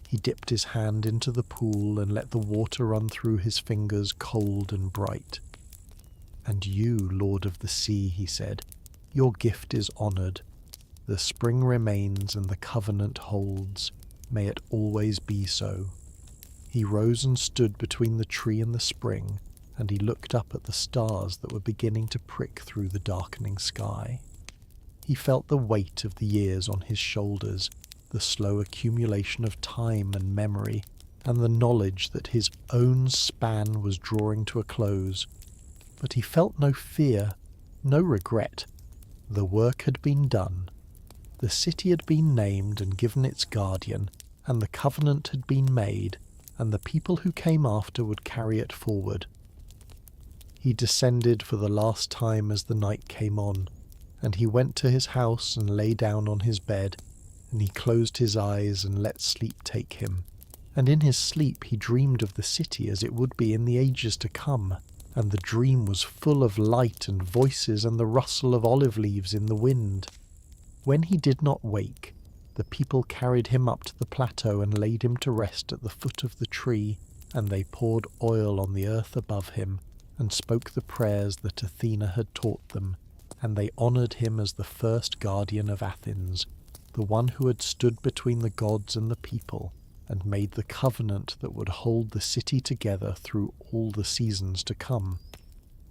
He dipped his hand into the pool and let the water run through his fingers cold and bright. "And you, Lord of the Sea," he said, "your gift is honoured. The spring remains and the covenant holds. May it always be so." He rose and stood between the tree and the spring, and he looked up at the stars that were beginning to prick through the darkening sky. He felt the weight of the years on his shoulders, the slow accumulation of time and memory, and the knowledge that his own span was drawing to a close. But he felt no fear, no regret. The work had been done. The city had been named and given its guardian, and the covenant had been made, and the people who came after would carry it forward. He descended for the last time as the night came on, and he went to his house and lay down on his bed, and he closed his eyes and let sleep take him. And in his sleep he dreamed of the city as it would be in the ages to come, and the dream was full of light and voices and the rustle of olive leaves in the wind. When he did not wake, the people carried him up to the plateau and laid him to rest at the foot of the tree, and they poured oil on the earth above him, and spoke the prayers that Athena had taught them, and they honoured him as the first guardian of Athens, the one who had stood between the gods and the people, and made the covenant that would hold the city together through all the seasons to come.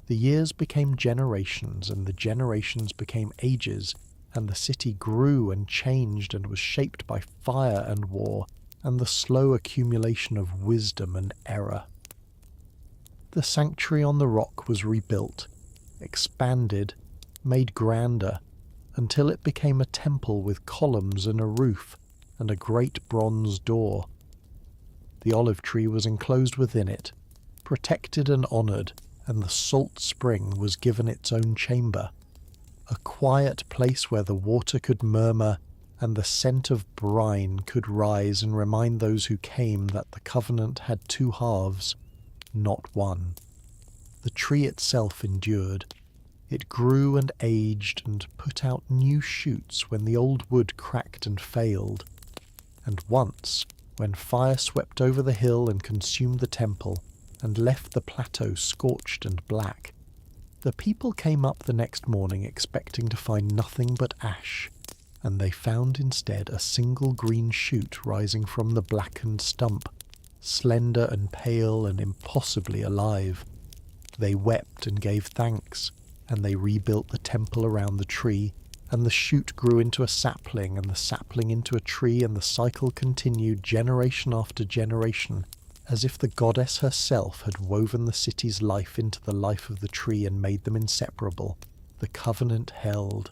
The years became generations, and the generations became ages, and the city grew and changed and was shaped by fire and war, and the slow accumulation of wisdom and error. The sanctuary on the rock was rebuilt, expanded, made grander, until it became a temple with columns and a roof, and a great bronze door. The olive tree was enclosed within it, protected and honoured, and the salt spring was given its own chamber, a quiet place where the water could murmur and the scent of brine could rise and remind those who came that the covenant had two halves, not one. The tree itself endured. It grew and aged and put out new shoots when the old wood cracked and failed. And once, when fire swept over the hill and consumed the temple, and left the plateau scorched and black. The people came up the next morning expecting to find nothing but ash, and they found instead a single green shoot rising from the blackened stump, slender and pale and impossibly alive. They wept and gave thanks, and they rebuilt the temple around the tree, and the shoot grew into a sapling, and the sapling into a tree, and the cycle continued generation after generation, as if the goddess herself had woven the city's life into the life of the tree and made them inseparable. The covenant held.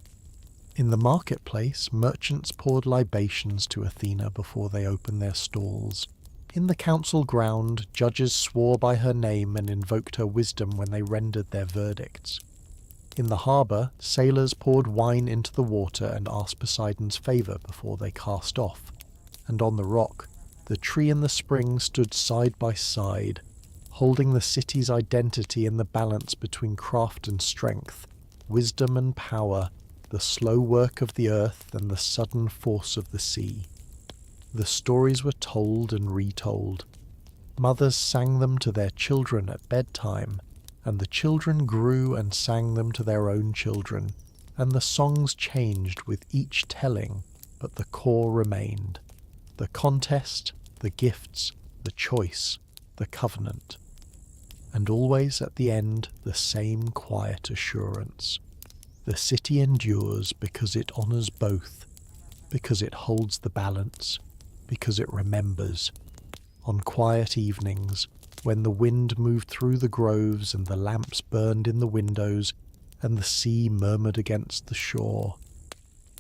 In the marketplace, merchants poured libations to Athena before they opened their stalls. In the council ground, judges swore by her name and invoked her wisdom when they rendered their verdicts. In the harbour, sailors poured wine into the water and asked Poseidon's favour before they cast off. And on the rock, the tree and the spring stood side by side, holding the city's identity in the balance between craft and strength, wisdom and power, the slow work of the earth and the sudden force of the sea. The stories were told and retold. Mothers sang them to their children at bedtime, and the children grew and sang them to their own children, and the songs changed with each telling, but the core remained. The contest, the gifts, the choice, the covenant. And always at the end the same quiet assurance. The city endures because it honours both, because it holds the balance, because it remembers. On quiet evenings, when the wind moved through the groves and the lamps burned in the windows and the sea murmured against the shore,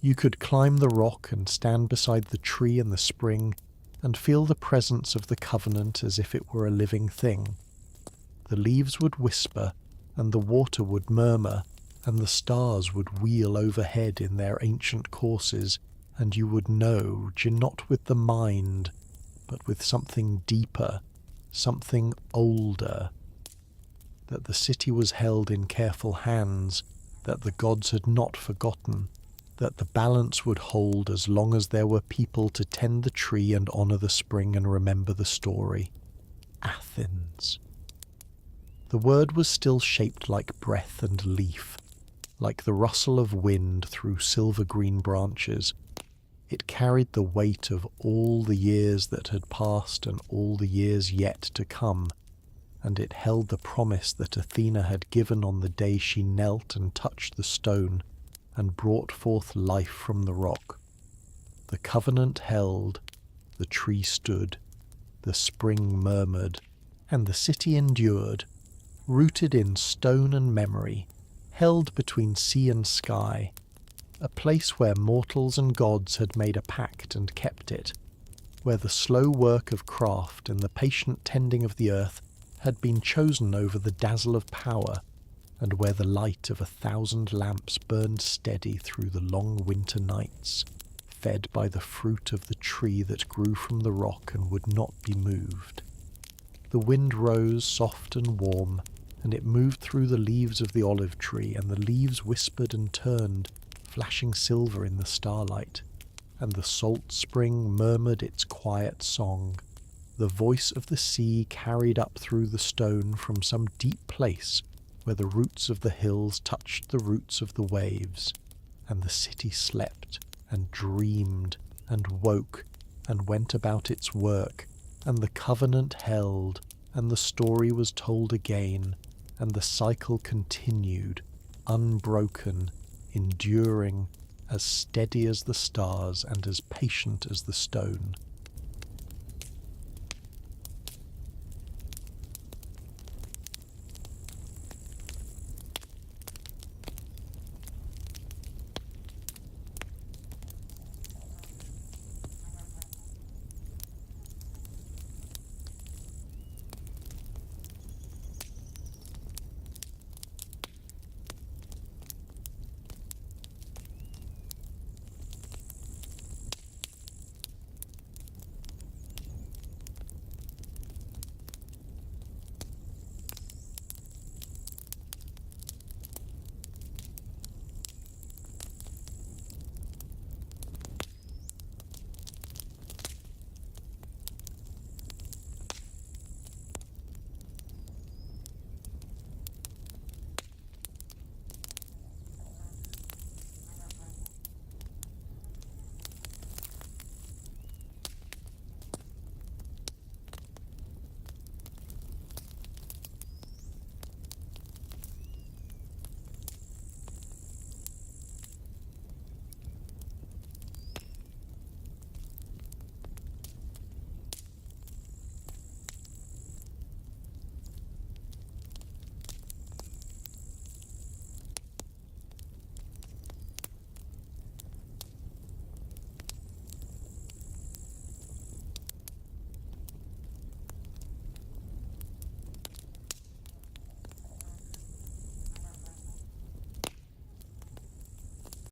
you could climb the rock and stand beside the tree and the spring and feel the presence of the covenant as if it were a living thing. The leaves would whisper, and the water would murmur, and the stars would wheel overhead in their ancient courses, and you would know, not with the mind, but with something deeper, something older, that the city was held in careful hands, that the gods had not forgotten, that the balance would hold as long as there were people to tend the tree and honour the spring and remember the story. Athens. The word was still shaped like breath and leaf, like the rustle of wind through silver-green branches. It carried the weight of all the years that had passed and all the years yet to come, and it held the promise that Athena had given on the day she knelt and touched the stone and brought forth life from the rock. The covenant held, the tree stood, the spring murmured, and the city endured, rooted in stone and memory, held between sea and sky, a place where mortals and gods had made a pact and kept it, where the slow work of craft and the patient tending of the earth had been chosen over the dazzle of power, and where the light of 1,000 lamps burned steady through the long winter nights, fed by the fruit of the tree that grew from the rock and would not be moved. The wind rose soft and warm, and it moved through the leaves of the olive tree, and the leaves whispered and turned, flashing silver in the starlight, and the salt spring murmured its quiet song. The voice of the sea carried up through the stone from some deep place where the roots of the hills touched the roots of the waves, and the city slept and dreamed and woke and went about its work, and the covenant held, and the story was told again, and the cycle continued, unbroken, enduring, as steady as the stars and as patient as the stone.